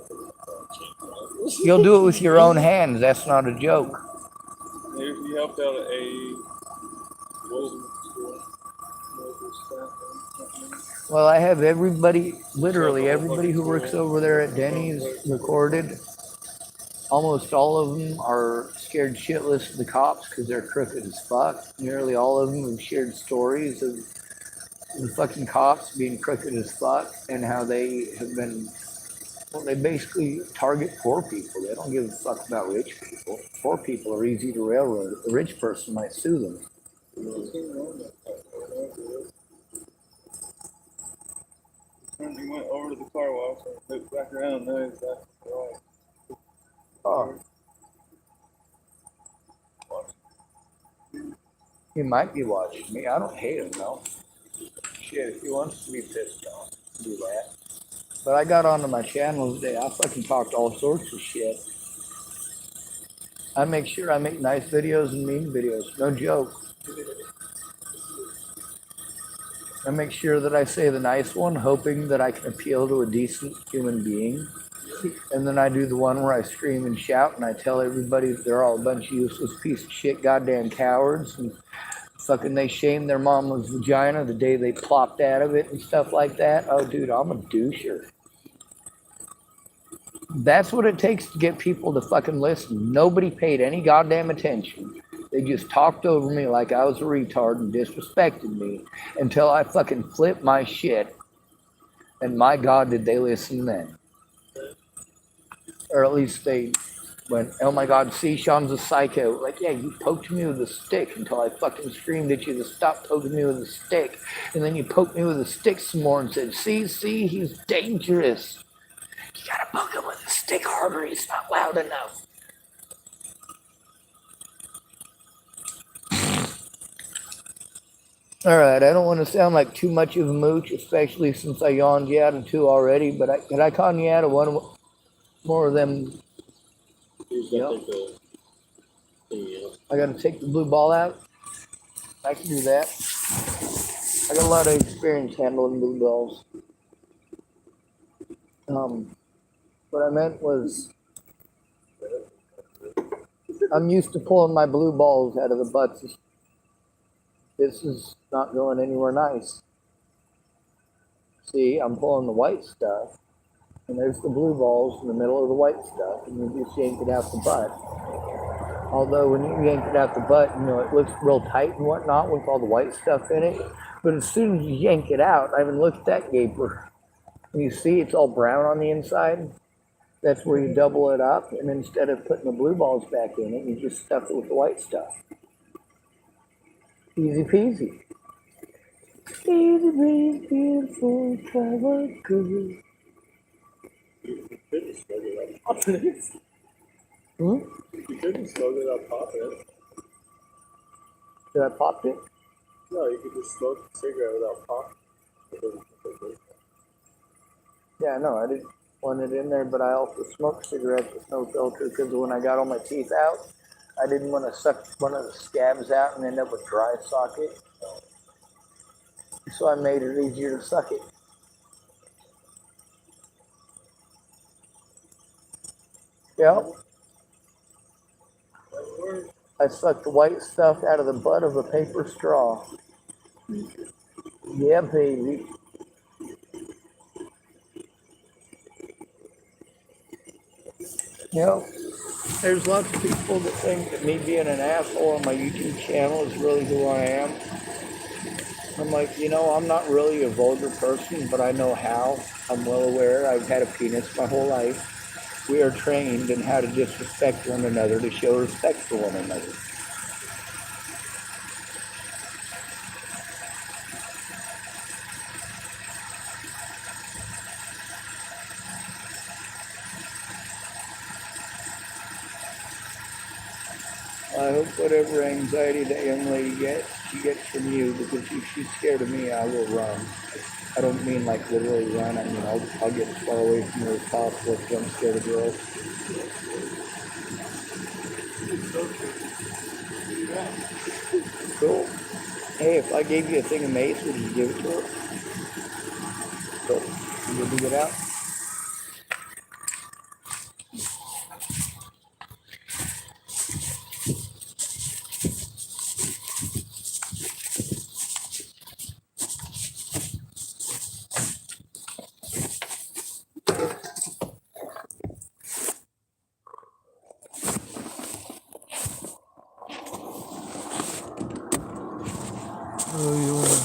You'll do it with your own hands. That's not a joke. He helped out at a Well, I have everybody, literally everybody who works over there at Denny's recorded. Almost all of them are scared shitless of the cops because they're crooked as fuck. Nearly all of them have shared stories of the fucking cops being crooked as fuck and how they have been, well, they basically target poor people. They don't give a fuck about rich people. Poor people are easy to railroad. A rich person might sue them. He went over to the car wash and looked back around. Now he's back to the right. Oh. He might be watching me. I don't hate him though. Shit, if he wants to be pissed off, do that. But I got onto my channel today. I fucking talked all sorts of shit. I make sure I make nice videos and mean videos. No joke. I make sure that I say the nice one, hoping that I can appeal to a decent human being. And then I do the one where I scream and shout and I tell everybody that they're all a bunch of useless piece of shit goddamn cowards, and fucking they shamed their mama's vagina the day they plopped out of it and stuff like that. Oh, dude, I'm a doucher. That's what it takes to get people to fucking listen. Nobody paid any goddamn attention. They just talked over me like I was a retard and disrespected me until I fucking flipped my shit. And my God, did they listen then. Or at least they went, oh my God, see, Sean's a psycho. Like, yeah, you poked me with a stick until I fucking screamed at you to stop poking me with a stick. And then you poked me with a stick some more and said, see, he's dangerous. You gotta poke him with a stick harder, he's not loud enough. Alright, I don't want to sound like too much of a mooch, especially since I yawned you out of two already, but can I con you out of one more of them? Yep. I gotta take the blue ball out. I can do that. I got a lot of experience handling blue balls. What I meant was, I'm used to pulling my blue balls out of the butts. This is not going anywhere nice. See, I'm pulling the white stuff, and there's the blue balls in the middle of the white stuff, and you just yank it out the butt. Although when you yank it out the butt, you know, it looks real tight and whatnot with all the white stuff in it. But as soon as you yank it out, I mean, look at that gaper. And you see it's all brown on the inside. That's where you double it up, and instead of putting the blue balls back in it, you just stuff it with the white stuff. Easy peasy. Easy breeze, beautiful, clever girl. Hmm? You couldn't smoke without popping it. Did I pop it? No, you could just smoke a cigarette without popping. Yeah, no, I didn't want it in there, but I also smoked cigarettes with no filter because when I got all my teeth out, I didn't want to suck one of the scabs out and end up with dry socket. So I made it easier to suck it. Yep. I sucked the white stuff out of the butt of a paper straw. Yeah, baby. Yep. There's lots of people that think that me being an asshole on my YouTube channel is really who I am. I'm like, I'm not really a vulgar person, but I know how. I'm well aware. I've had a penis my whole life. We are trained in how to disrespect one another to show respect for one another. I hope whatever anxiety that young lady gets, she gets from you, because if she's scared of me, I will run. I don't mean like literally run. I mean, I'll get as far away from her as possible if I'm scared of girls. Cool. Hey, if I gave you a thing of mace, would you give it to her? Cool. You gonna dig it out? Oh, you wanna?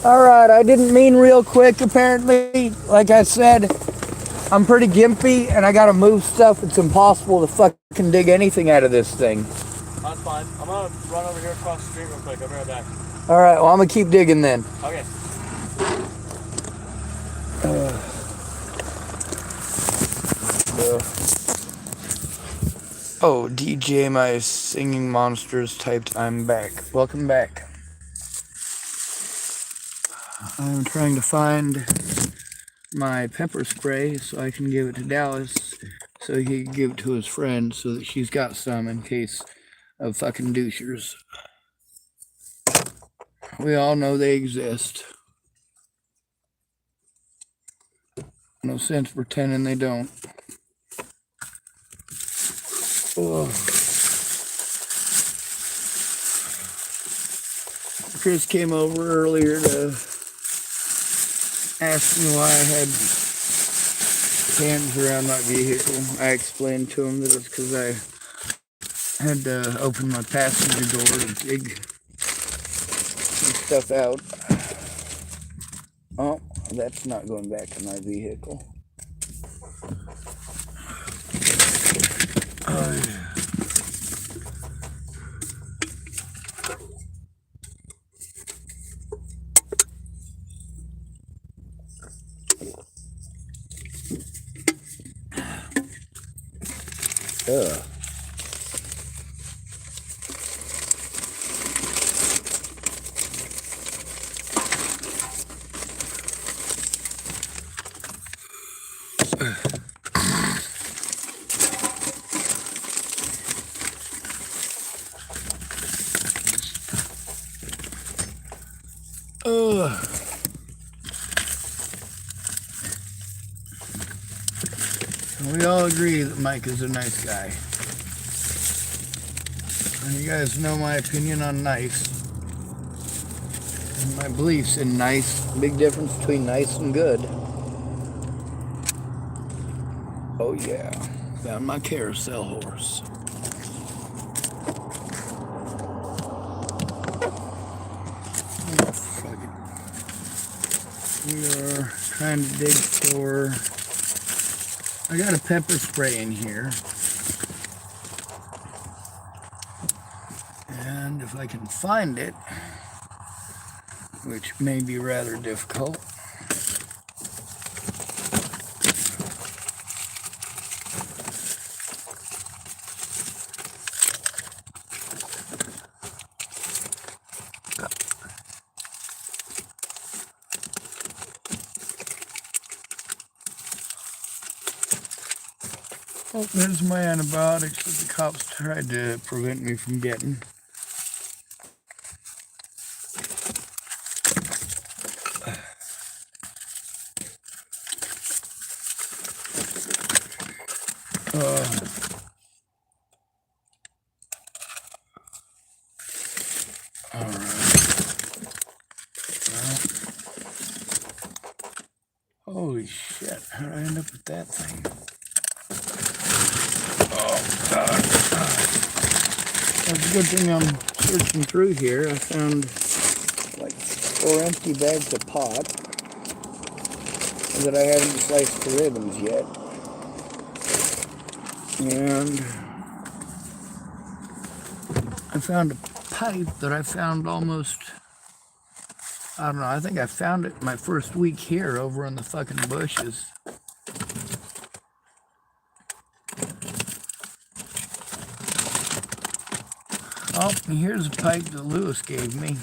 All right, I didn't mean real quick, apparently. Like I said, I'm pretty gimpy and I gotta move stuff. It's impossible to fucking dig anything out of this thing. That's fine. I'm gonna run over here across the street real quick. I'll be right back. All right, well, I'm gonna keep digging then. Okay. Oh, DJ, my singing monsters typed, I'm back. Welcome back. I'm trying to find my pepper spray so I can give it to Dallas so he can give it to his friend so that she's got some in case of fucking douchers. We all know they exist. No sense pretending they don't. Oh. Chris came over earlier to ask me why I had cans around my vehicle. I explained to him that it's because I had to open my passenger door to dig some stuff out. Oh, that's not going back in my vehicle. Oh, yeah. Ugh. Ugh. We all agree that Mike is a nice guy. And you guys know my opinion on nice. And my beliefs in nice. Big difference between nice and good. Oh yeah. Found my carousel horse. Oh, fuck it. We are trying to dig for... I got a pepper spray in here. And if I can find it, which may be rather difficult. Oh, there's my antibiotics that the cops tried to prevent me from getting. Holy shit, how did I end up with that thing? Oh, God. That's a good thing I'm searching through here. I found like 4 empty bags of pot that I haven't sliced to ribbons yet. And I found a pipe that I found almost... I don't know, I think I found it my first week here over in the fucking bushes. Oh, and here's a pipe that Lewis gave me.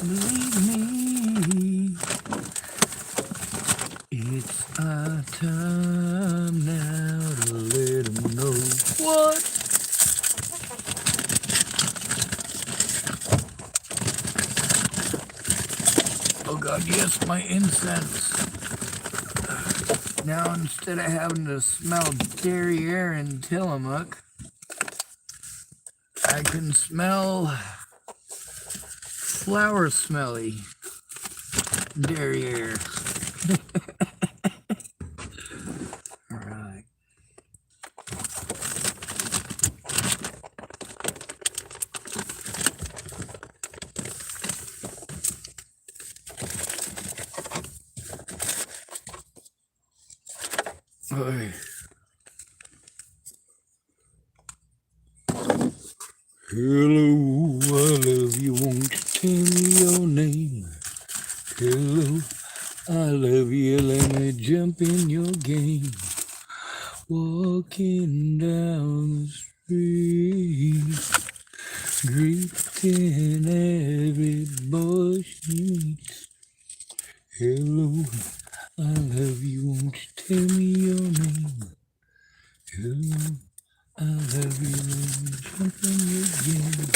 Believe me, it's our time now to let them know what. Oh God, yes, my incense. Now instead of having to smell derriere and Tillamook, I can smell flower smelly derriere. All right. Oy. Hello, I love you, won't you tell me your name? Hello, I love you, let me jump in your game. Walking down the street, greeting every boy she meets. Hello, I love you, won't you tell me your name? Hello, I love you, when you jump in your game.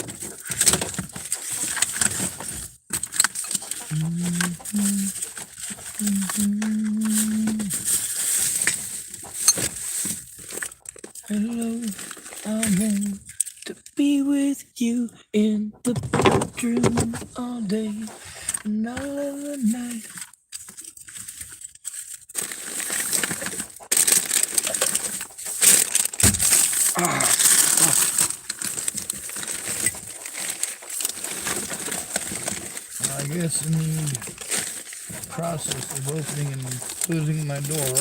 Hello, I want to be with you in the bedroom all day and all of the night. I guess in the process of opening and closing my door,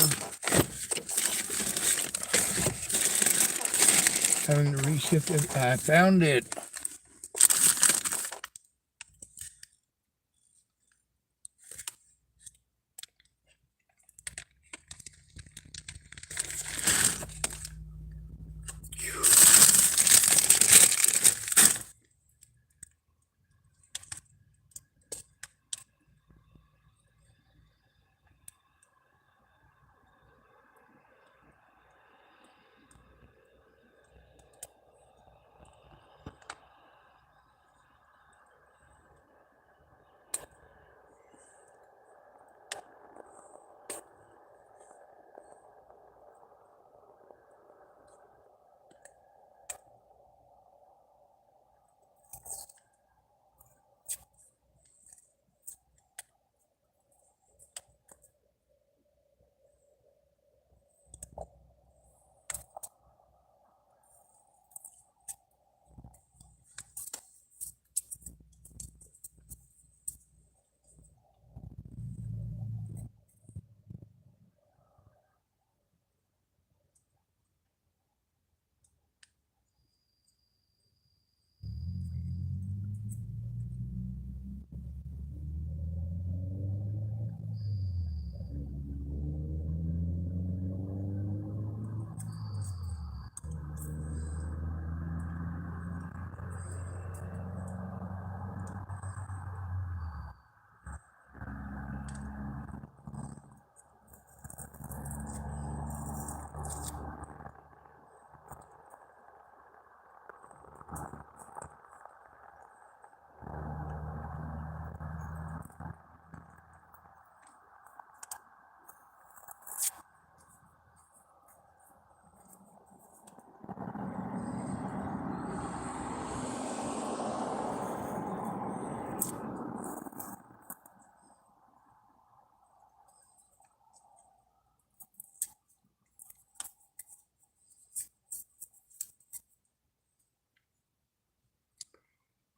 having to reshift it, I found it.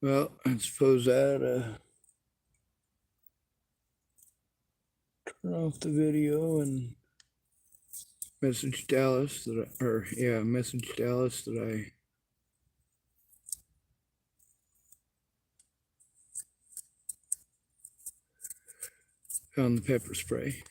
Well, I suppose I ought to turn off the video and message Dallas that I found the pepper spray.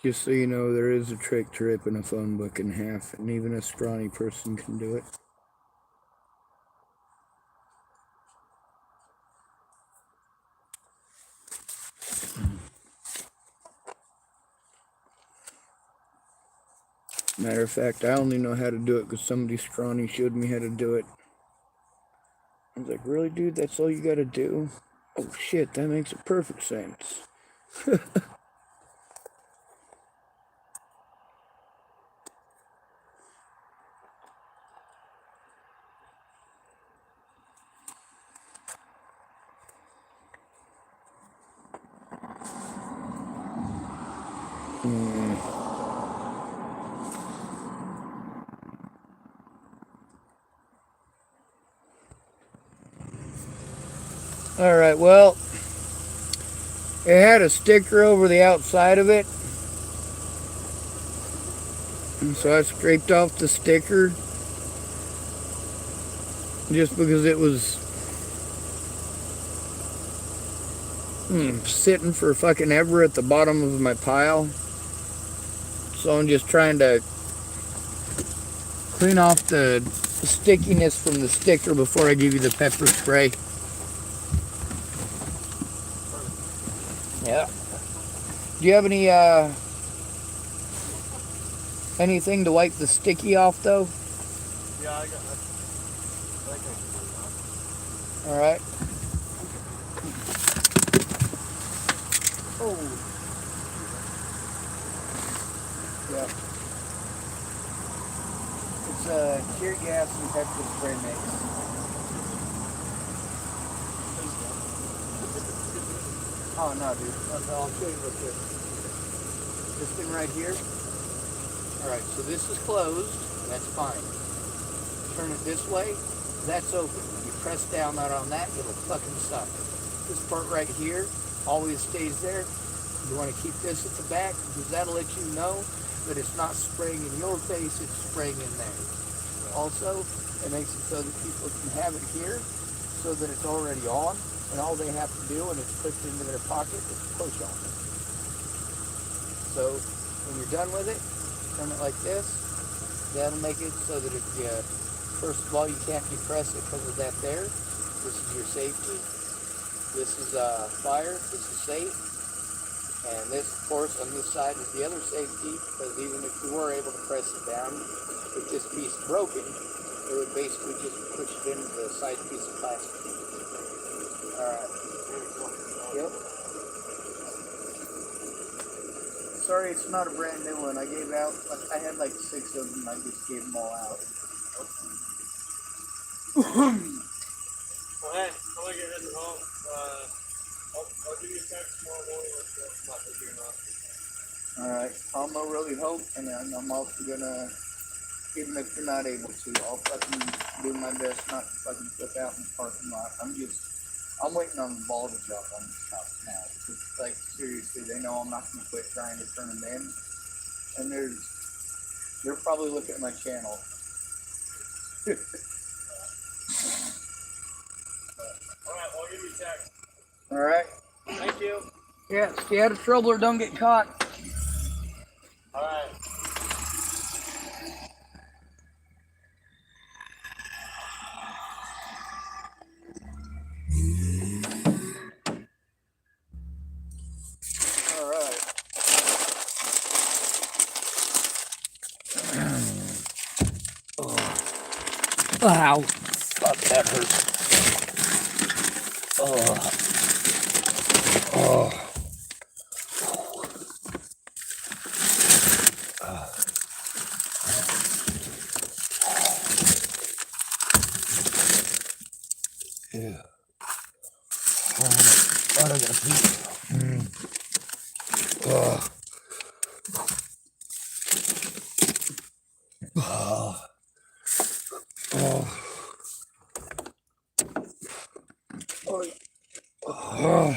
Just so you know, there is a trick to ripping a phone book in half, and even a scrawny person can do it. Matter of fact, I only know how to do it because somebody scrawny showed me how to do it. I was like, really, dude? That's all you gotta do? Oh shit, that makes perfect sense. All right, well, it had a sticker over the outside of it. And so I scraped off the sticker just because it was sitting for fucking ever at the bottom of my pile. So I'm just trying to clean off the stickiness from the sticker before I give you the pepper spray. Yeah. Do you have anything to wipe the sticky off though? Yeah, I got. All right. Oh. Yeah. It's tear gas and pepper spray mix. Oh no, dude. I'll show you real quick. This thing right here. All right. So this is closed. That's fine. Turn it this way. That's open. When you press down on that, it'll fucking suck. This part right here always stays there. You want to keep this at the back because that'll let you know that it's not spraying in your face, it's spraying in there. Also, it makes it so that people can have it here so that it's already on, and all they have to do when it's pushed into their pocket is push on it. So when you're done with it, turn it like this. That'll make it so that if you, first of all, you can't depress it because of that there. This is your safety. This is fire. This is safe. And this, of course, on this side is the other safety, because even if you were able to press it down, with this piece broken, it would basically just push it into the side piece of plastic. Alright. Yep. Sorry, it's not a brand new one. I gave out, I had like 6 of them. I just gave them all out. Well, hey, I'm gonna get heading home. I'll give you a text tomorrow morning if not busy or not. Alright, I'll really hope, and then I'm also gonna, even if you're not able to, I'll fucking do my best not to fucking flip out in the parking lot. I'm waiting on the ball to drop on this house now. It's like, seriously, they know I'm not gonna quit trying to turn them in. And they're probably looking at my channel. Alright, I'll give you a text. Alright? Thank you. Yeah, stay out of trouble or don't get caught. Alright. Alright. Ow. Fuck, that hurts. Oh. Oh. Yeah. Oh, I gotta pee. Oh. Oh. Oh. Oh.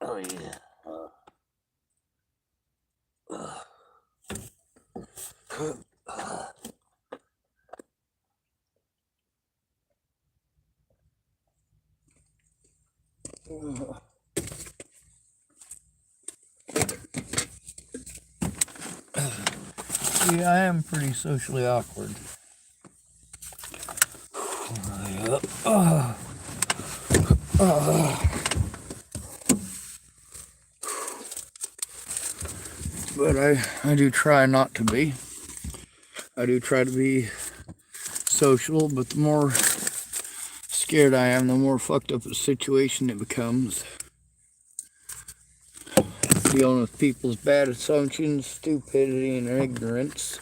Oh yeah. Yeah, I am pretty socially awkward. But I do try not to be. I do try to be social, but the more scared I am, the more fucked up a situation it becomes. Dealing with people's bad assumptions, stupidity, and ignorance.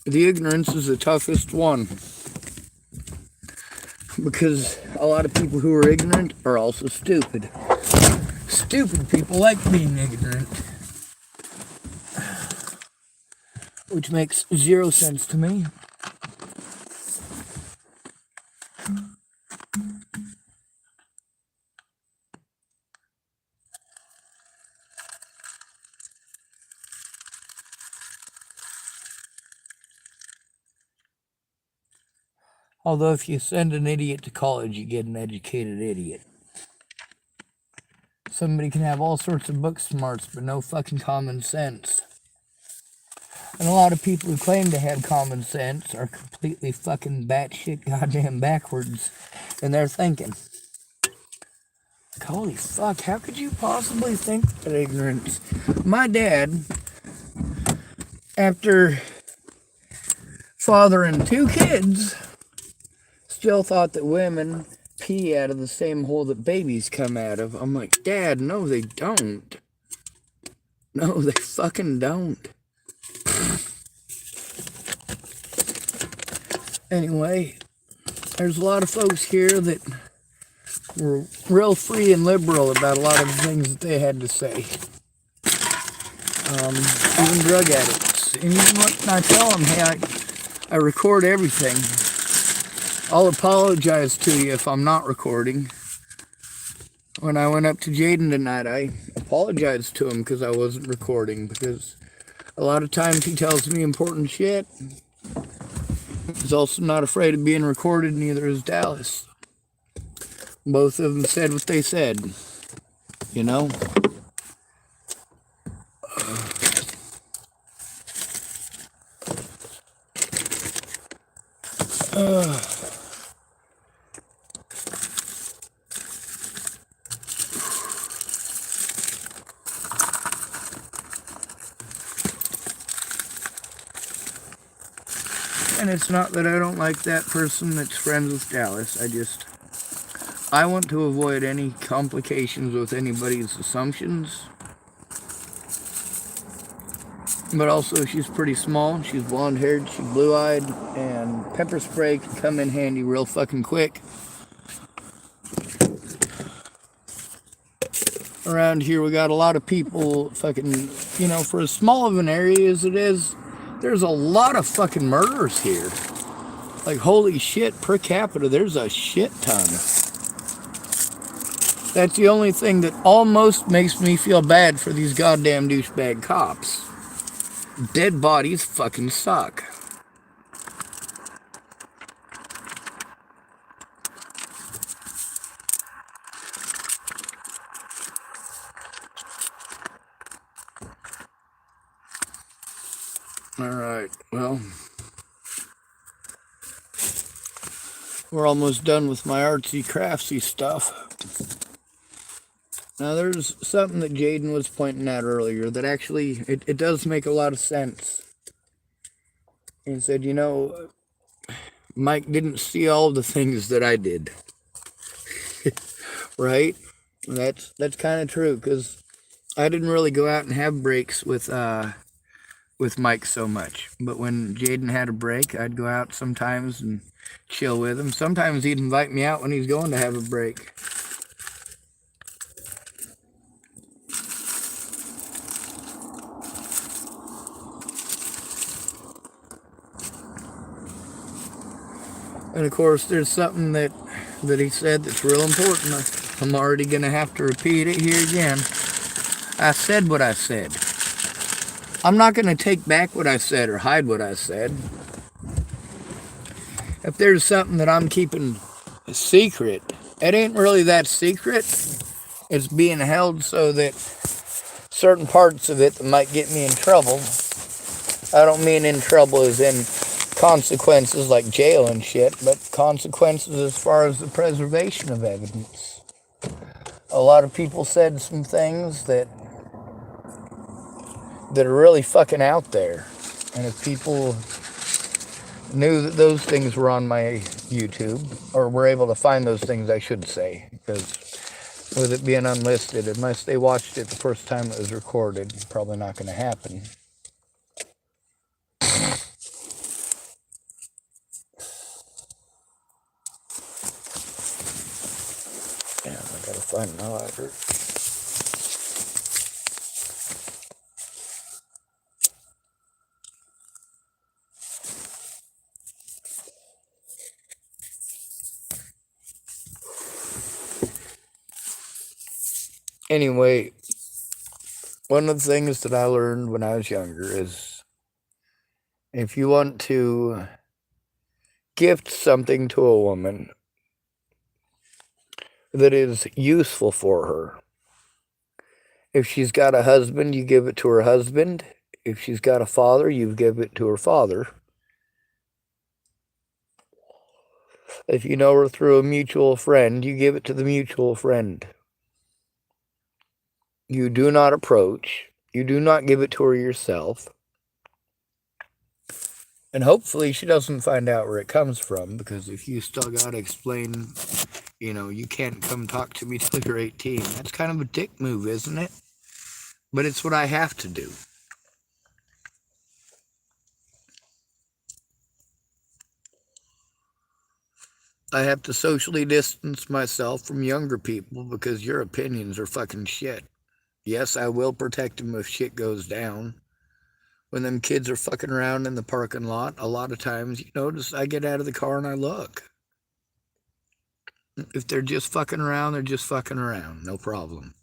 The ignorance is the toughest one. Because a lot of people who are ignorant are also stupid. Stupid people like being ignorant. Which makes zero sense to me. Although if you send an idiot to college, you get an educated idiot. Somebody can have all sorts of book smarts, but no fucking common sense. And a lot of people who claim to have common sense are completely fucking batshit goddamn backwards in their thinking. Like, holy fuck, how could you possibly think that ignorance? My dad, after fathering 2 kids, still thought that women pee out of the same hole that babies come out of. I'm like, Dad, no, they don't. No, they fucking don't. Anyway, there's a lot of folks here that were real free and liberal about a lot of the things that they had to say. Even drug addicts. And even when I tell them, hey, I record everything. I'll apologize to you if I'm not recording. When I went up to Jardin tonight, I apologized to him because I wasn't recording, because a lot of times he tells me important shit. He's also not afraid of being recorded, neither is Dallas. Both of them said what they said, you know? And it's not that I don't like that person that's friends with Dallas. I want to avoid any complications with anybody's assumptions. But also, she's pretty small. She's blonde-haired, she's blue-eyed, and pepper spray can come in handy real fucking quick. Around here, we got a lot of people fucking, you know, for as small of an area as it is, there's a lot of fucking murders here. Like, holy shit, per capita, there's a shit ton. That's the only thing that almost makes me feel bad for these goddamn douchebag cops. Dead bodies fucking suck. Alright, well, we're almost done with my artsy craftsy stuff. Now there's something that Jardin was pointing out earlier that actually, it does make a lot of sense. He said, you know, Mike didn't see all the things that I did. Right? That's kind of true, because I didn't really go out and have breaks with Mike so much. But when Jardin had a break, I'd go out sometimes and chill with him. Sometimes he'd invite me out when he's going to have a break. And of course, there's something that he said that's real important. I'm already going to have to repeat it here again. I said what I said. I'm not going to take back what I said or hide what I said. If there's something that I'm keeping a secret, it ain't really that secret. It's being held so that certain parts of it that might get me in trouble. I don't mean in trouble as in consequences like jail and shit, but consequences as far as the preservation of evidence. A lot of people said some things that are really fucking out there. And if people knew that those things were on my YouTube, or were able to find those things, I should say, because with it being unlisted, unless they watched it the first time it was recorded, probably not going to happen. Yeah, I gotta find an lighter. Anyway, one of the things that I learned when I was younger is if you want to gift something to a woman that is useful for her, if she's got a husband, you give it to her husband. If she's got a father, you give it to her father. If you know her through a mutual friend, you give it to the mutual friend. You do not approach. You do not give it to her yourself. And hopefully she doesn't find out where it comes from, because if you still got to explain, you can't come talk to me till you're 18, that's kind of a dick move, isn't it? But it's what I have to do. I have to socially distance myself from younger people because your opinions are fucking shit. Yes, I will protect them if shit goes down. When them kids are fucking around in the parking lot, a lot of times, I get out of the car and I look. If they're just fucking around, they're just fucking around. No problem.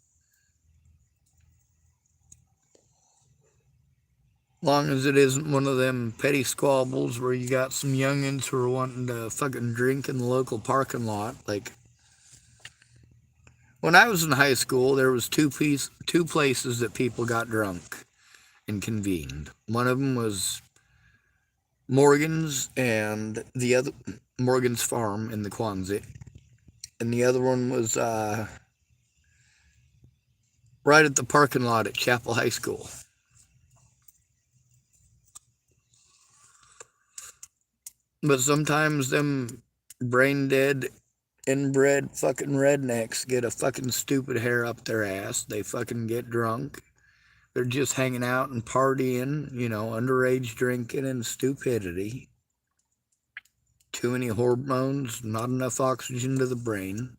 Long as it isn't one of them petty squabbles where you got some youngins who are wanting to fucking drink in the local parking lot. Like, when I was in high school, there was two places that people got drunk and convened. One of them was Morgan's and the other Morgan's Farm in the Quonset, and the other one was right at the parking lot at Chapel High School. But sometimes them brain dead, inbred fucking rednecks get a fucking stupid hair up their ass. They fucking get drunk. They're just hanging out and partying, underage drinking and stupidity. Too many hormones, not enough oxygen to the brain.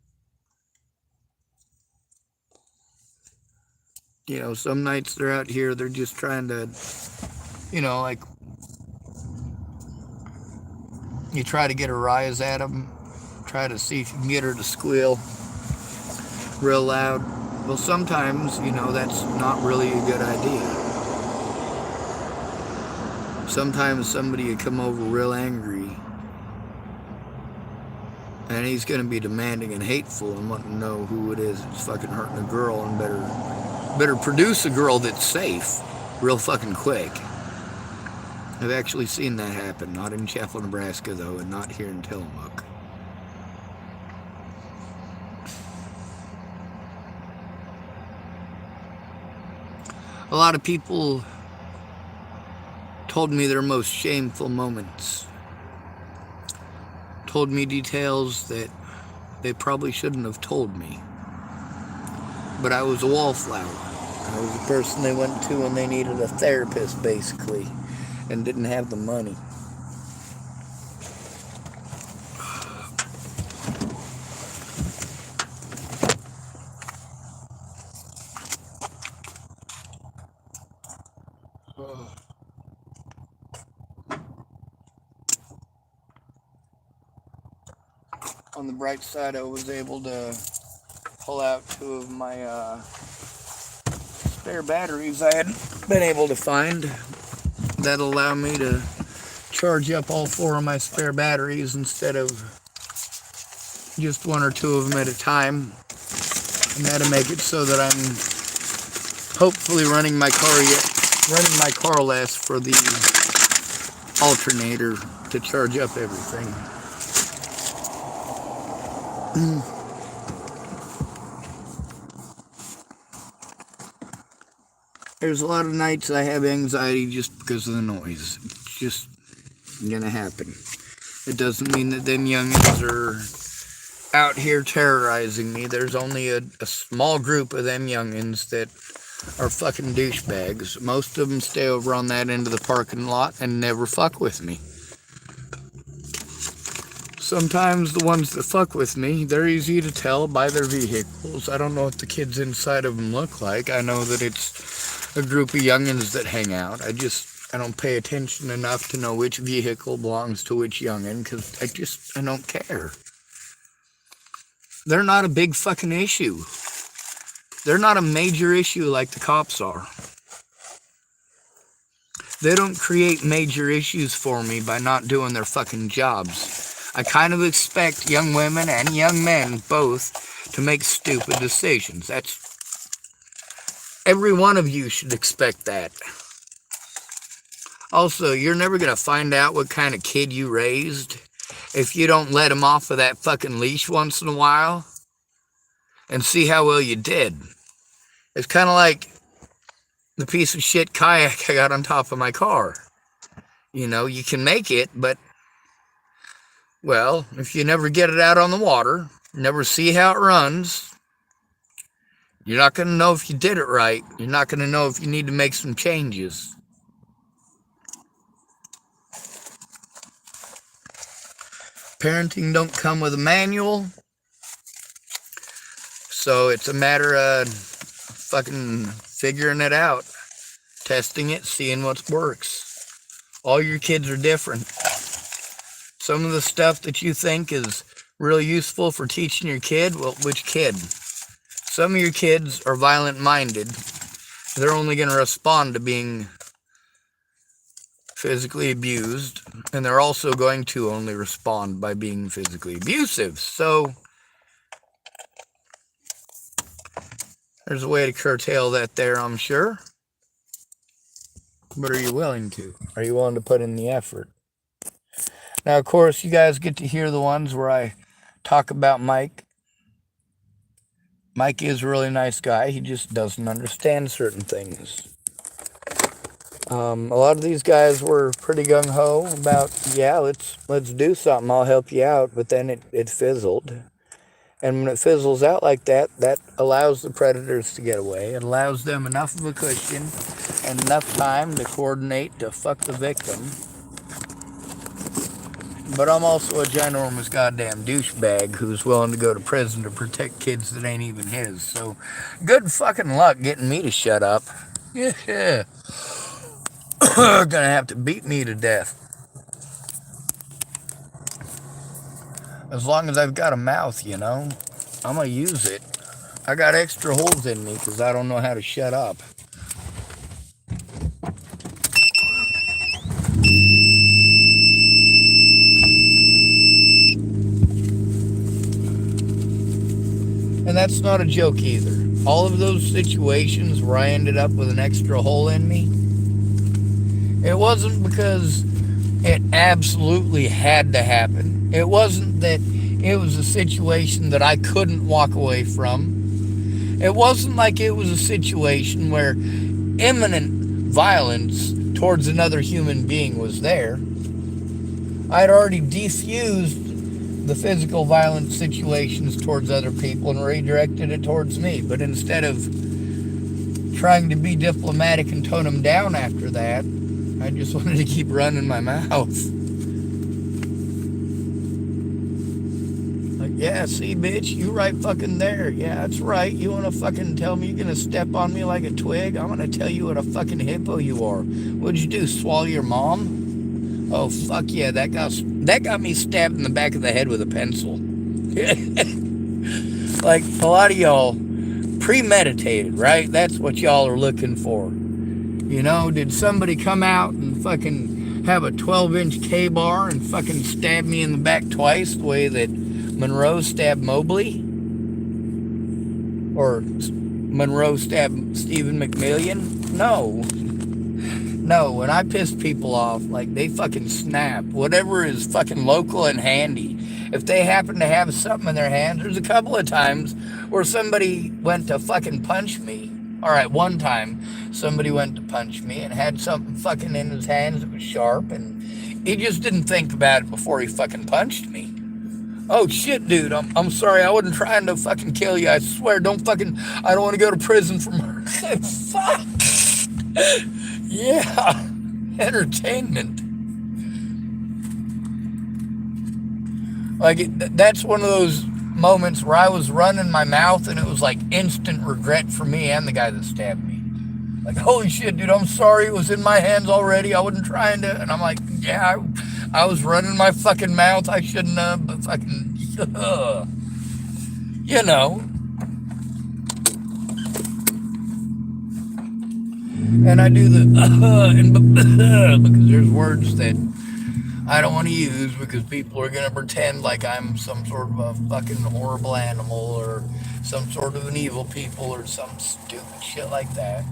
Some nights they're out here, they're just trying to, like, you try to get a rise at them, try to see if you can get her to squeal real loud. Well, sometimes, that's not really a good idea. Sometimes somebody will come over real angry, and he's going to be demanding and hateful and wanting to know who it is that's fucking hurting a girl, and better produce a girl that's safe real fucking quick. I've actually seen that happen, not in Chapel, Nebraska, though, and not here in Tillamook. A lot of people told me their most shameful moments. Told me details that they probably shouldn't have told me. But I was a wallflower. I was the person they went to when they needed a therapist, basically, and didn't have the money. On the bright side, I was able to pull out 2 of my spare batteries I hadn't been able to find. That'll allow me to charge up all 4 of my spare batteries instead of just 1 or 2 of them at a time. And that'll make it so that I'm hopefully running my car less for the alternator to charge up everything. There's a lot of nights I have anxiety just because of the noise. It's just gonna happen. It doesn't mean that them youngins are out here terrorizing me. There's only a small group of them youngins that are fucking douchebags. Most of them stay over on that end of the parking lot and never fuck with me. Sometimes the ones that fuck with me, they're easy to tell by their vehicles. I don't know what the kids inside of them look like. I know that it's a group of youngins that hang out. I don't pay attention enough to know which vehicle belongs to which youngin, because I don't care. They're not a big fucking issue. They're not a major issue like the cops are. They don't create major issues for me by not doing their fucking jobs. I kind of expect young women and young men both to make stupid decisions. Every one of you should expect that. Also, you're never going to find out what kind of kid you raised if you don't let him off of that fucking leash once in a while and see how well you did. It's kind of like the piece of shit kayak I got on top of my car. You know, you can make it, but, well, if you never get it out on the water, never see how it runs, you're not going to know if you did it right. You're not going to know if you need to make some changes. Parenting don't come with a manual, so it's a matter of fucking figuring it out, testing it, seeing what works. All your kids are different. Some of the stuff that you think is really useful for teaching your kid, well, which kid? Some of your kids are violent-minded. They're only going to respond to being physically abused, and they're also going to only respond by being physically abusive. So there's a way to curtail that there, I'm sure. But are you willing to? Are you willing to put in the effort? Now, of course, you guys get to hear the ones where I talk about Mike. Mike is a really nice guy. He just doesn't understand certain things. A lot of these guys were pretty gung-ho about, yeah, let's do something, I'll help you out, but then it fizzled. And when it fizzles out like that, that allows the predators to get away. It allows them enough of a cushion and enough time to coordinate to fuck the victim. But I'm also a ginormous goddamn douchebag who's willing to go to prison to protect kids that ain't even his. So good fucking luck getting me to shut up. Yeah. Gonna have to beat me to death. As long as I've got a mouth, you know, I'm gonna use it. I got extra holes in me because I don't know how to shut up. And that's not a joke either. All of those situations where I ended up with an extra hole in me, it wasn't because it absolutely had to happen. It wasn't that it was a situation that I couldn't walk away from. It wasn't like it was a situation where imminent violence towards another human being was there. I'd already defused the physical violence situations towards other people and redirected it towards me. But instead of trying to be diplomatic and tone them down after that, I just wanted to keep running my mouth. Like, yeah, see, bitch, you right fucking there. Yeah, that's right. You want to fucking tell me you're going to step on me like a twig? I'm going to tell you what a fucking hippo you are. What'd you do, swallow your mom? Oh, fuck yeah, that got me stabbed in the back of the head with a pencil. Like, a lot of y'all premeditated, right? That's what y'all are looking for. You know, did somebody come out and fucking have a 12-inch K-bar and fucking stab me in the back twice the way that Monroe stabbed Mobley? Or Monroe stabbed Stephen McMillian? No. No, when I piss people off, like, they fucking snap. Whatever is fucking local and handy. If they happen to have something in their hands, there's a couple of times where somebody went to fucking punch me. All right, one time somebody went to punch me and had something fucking in his hands that was sharp, and he just didn't think about it before he fucking punched me. Oh shit, dude, I'm sorry, I wasn't trying to fucking kill you. I swear, I don't want to go to prison for murder. Fuck. Yeah, entertainment. Like, that's one of those moments where I was running my mouth and it was like instant regret for me and the guy that stabbed me. Like, holy shit, dude, I'm sorry. It was in my hands already. I wasn't trying to. And I'm like, yeah, I was running my fucking mouth. I shouldn't have, but fucking, you know. And I do the, because there's words that I don't want to use because people are going to pretend like I'm some sort of a fucking horrible animal or some sort of an evil people or some stupid shit like that.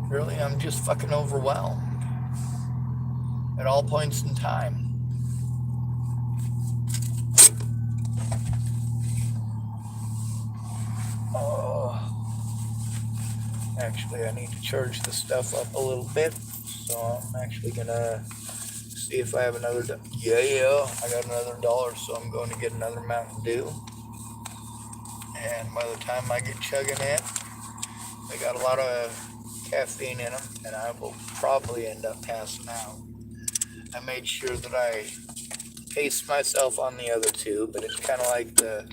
Really, I'm just fucking overwhelmed at all points in time. Oh, actually, I need to charge this stuff up a little bit, so I'm actually gonna see if I have another. Yeah, I got another $1, so I'm going to get another Mountain Dew. And by the time I get chugging it, they got a lot of caffeine in them, and I will probably end up passing out. I made sure that I paced myself on the other two, but it's kind of like the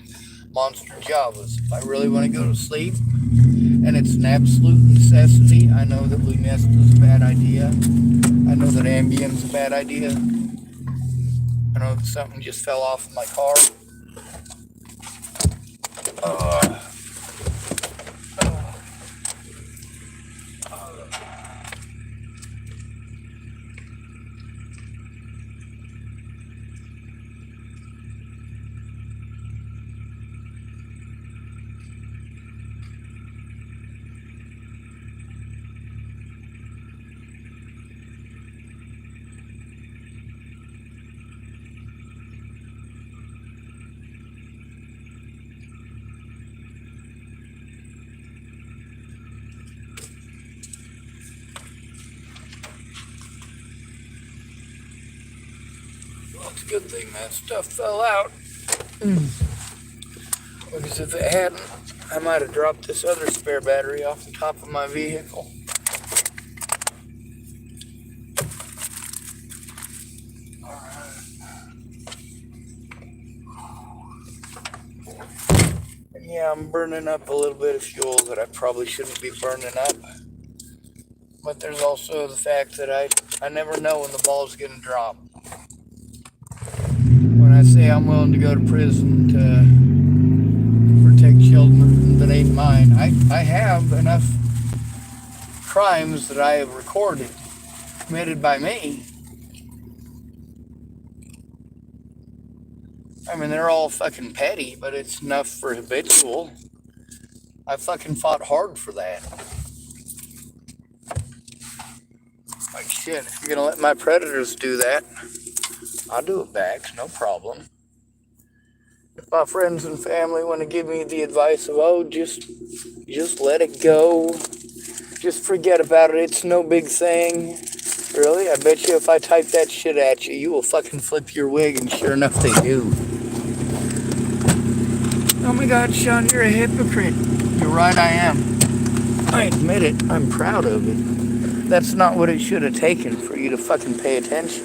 Monster Javas. If I really want to go to sleep, and it's an absolute necessity, I know that Lunesta is a bad idea. I know that Ambien's a bad idea. I know that something just fell off of my car. Well, it's a good thing that stuff fell out. Because if it hadn't, I might have dropped this other spare battery off the top of my vehicle. And yeah, I'm burning up a little bit of fuel that I probably shouldn't be burning up. But there's also the fact that I never know when the ball's going to drop. When I say I'm willing to go to prison to protect children that ain't mine, I have enough crimes that I have recorded committed by me. I mean, they're all fucking petty, but it's enough for habitual. I fucking fought hard for that. Like shit, if you're gonna let my predators do that, I'll do it back, no problem. If my friends and family want to give me the advice of, oh, just let it go, just forget about it, it's no big thing. Really? I bet you if I type that shit at you, you will fucking flip your wig, and sure enough they do. Oh my God, Sean, you're a hypocrite. You're right, I am. I admit it, I'm proud of it. That's not what it should have taken for you to fucking pay attention.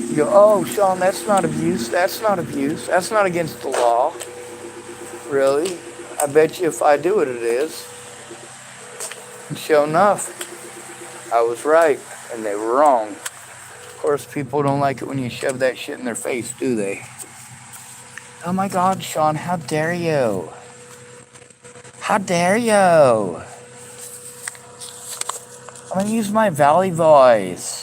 You go, oh, Sean, that's not abuse, that's not abuse, that's not against the law. Really? I bet you if I do it, it is. And sure enough, I was right, and they were wrong. Of course, people don't like it when you shove that shit in their face, do they? Oh my God, Sean, how dare you? How dare you? I'm gonna use my valley voice.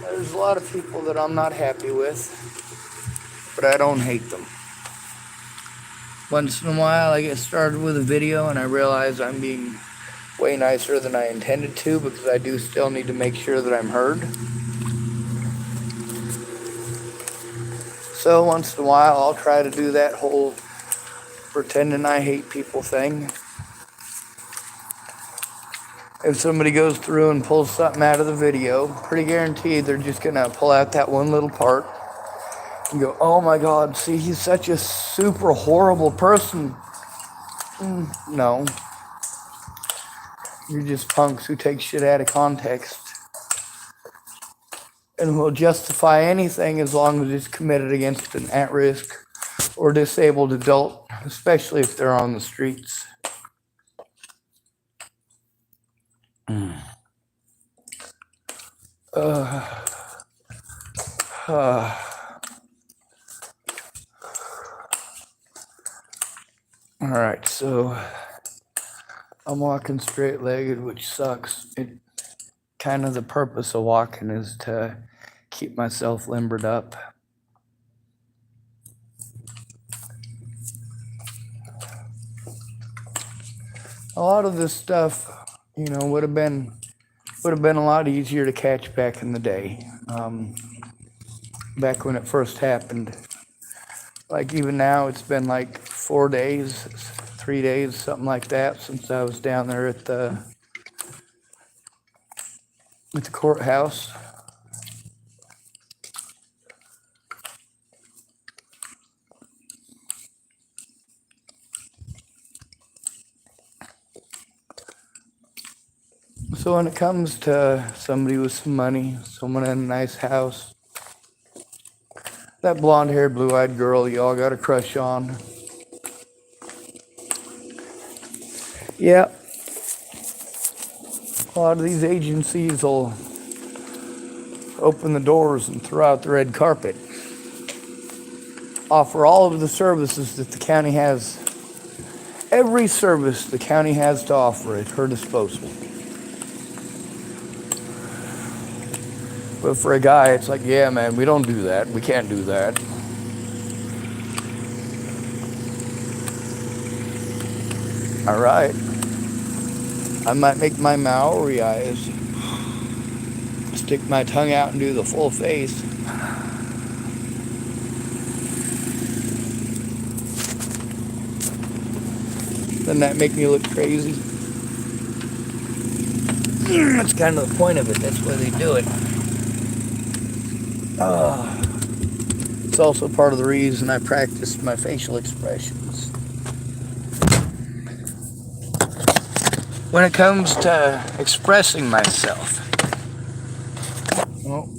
There's a lot of people that I'm not happy with. but I don't hate them. Once in a while I get started with a video and I realize I'm being way nicer than I intended to, because I do still need to make sure that I'm heard. So once in a while I'll try to do that whole pretending I hate people thing. If somebody goes through and pulls something out of the video, pretty guaranteed they're just gonna pull out that one little part and go, oh my God, see, he's such a super horrible person. No. You're just punks who take shit out of context and will justify anything as long as it's committed against an at-risk or disabled adult, especially if they're on the streets. Alright, so I'm walking straight-legged, which sucks. Kind of the purpose of walking is to keep myself limbered up. A lot of this stuff, would have been a lot easier to catch back in the day. Back when it first happened. Like even now, it's been like 4 days, 3 days, something like that, since I was down there at the courthouse. So when it comes to somebody with some money, someone in a nice house, that blonde-haired, blue-eyed girl you all got a crush on. Yeah. A lot of these agencies will open the doors and throw out the red carpet. Offer all of the services that the county has. Every service the county has to offer at her disposal. But for a guy, it's like, yeah, man, we don't do that. We can't do that. All right. I might make my Maori eyes, stick my tongue out and do the full face. Doesn't that make me look crazy? That's kind of the point of it. That's why they do it. It's also part of the reason I practice my facial expressions. When it comes to expressing myself, well,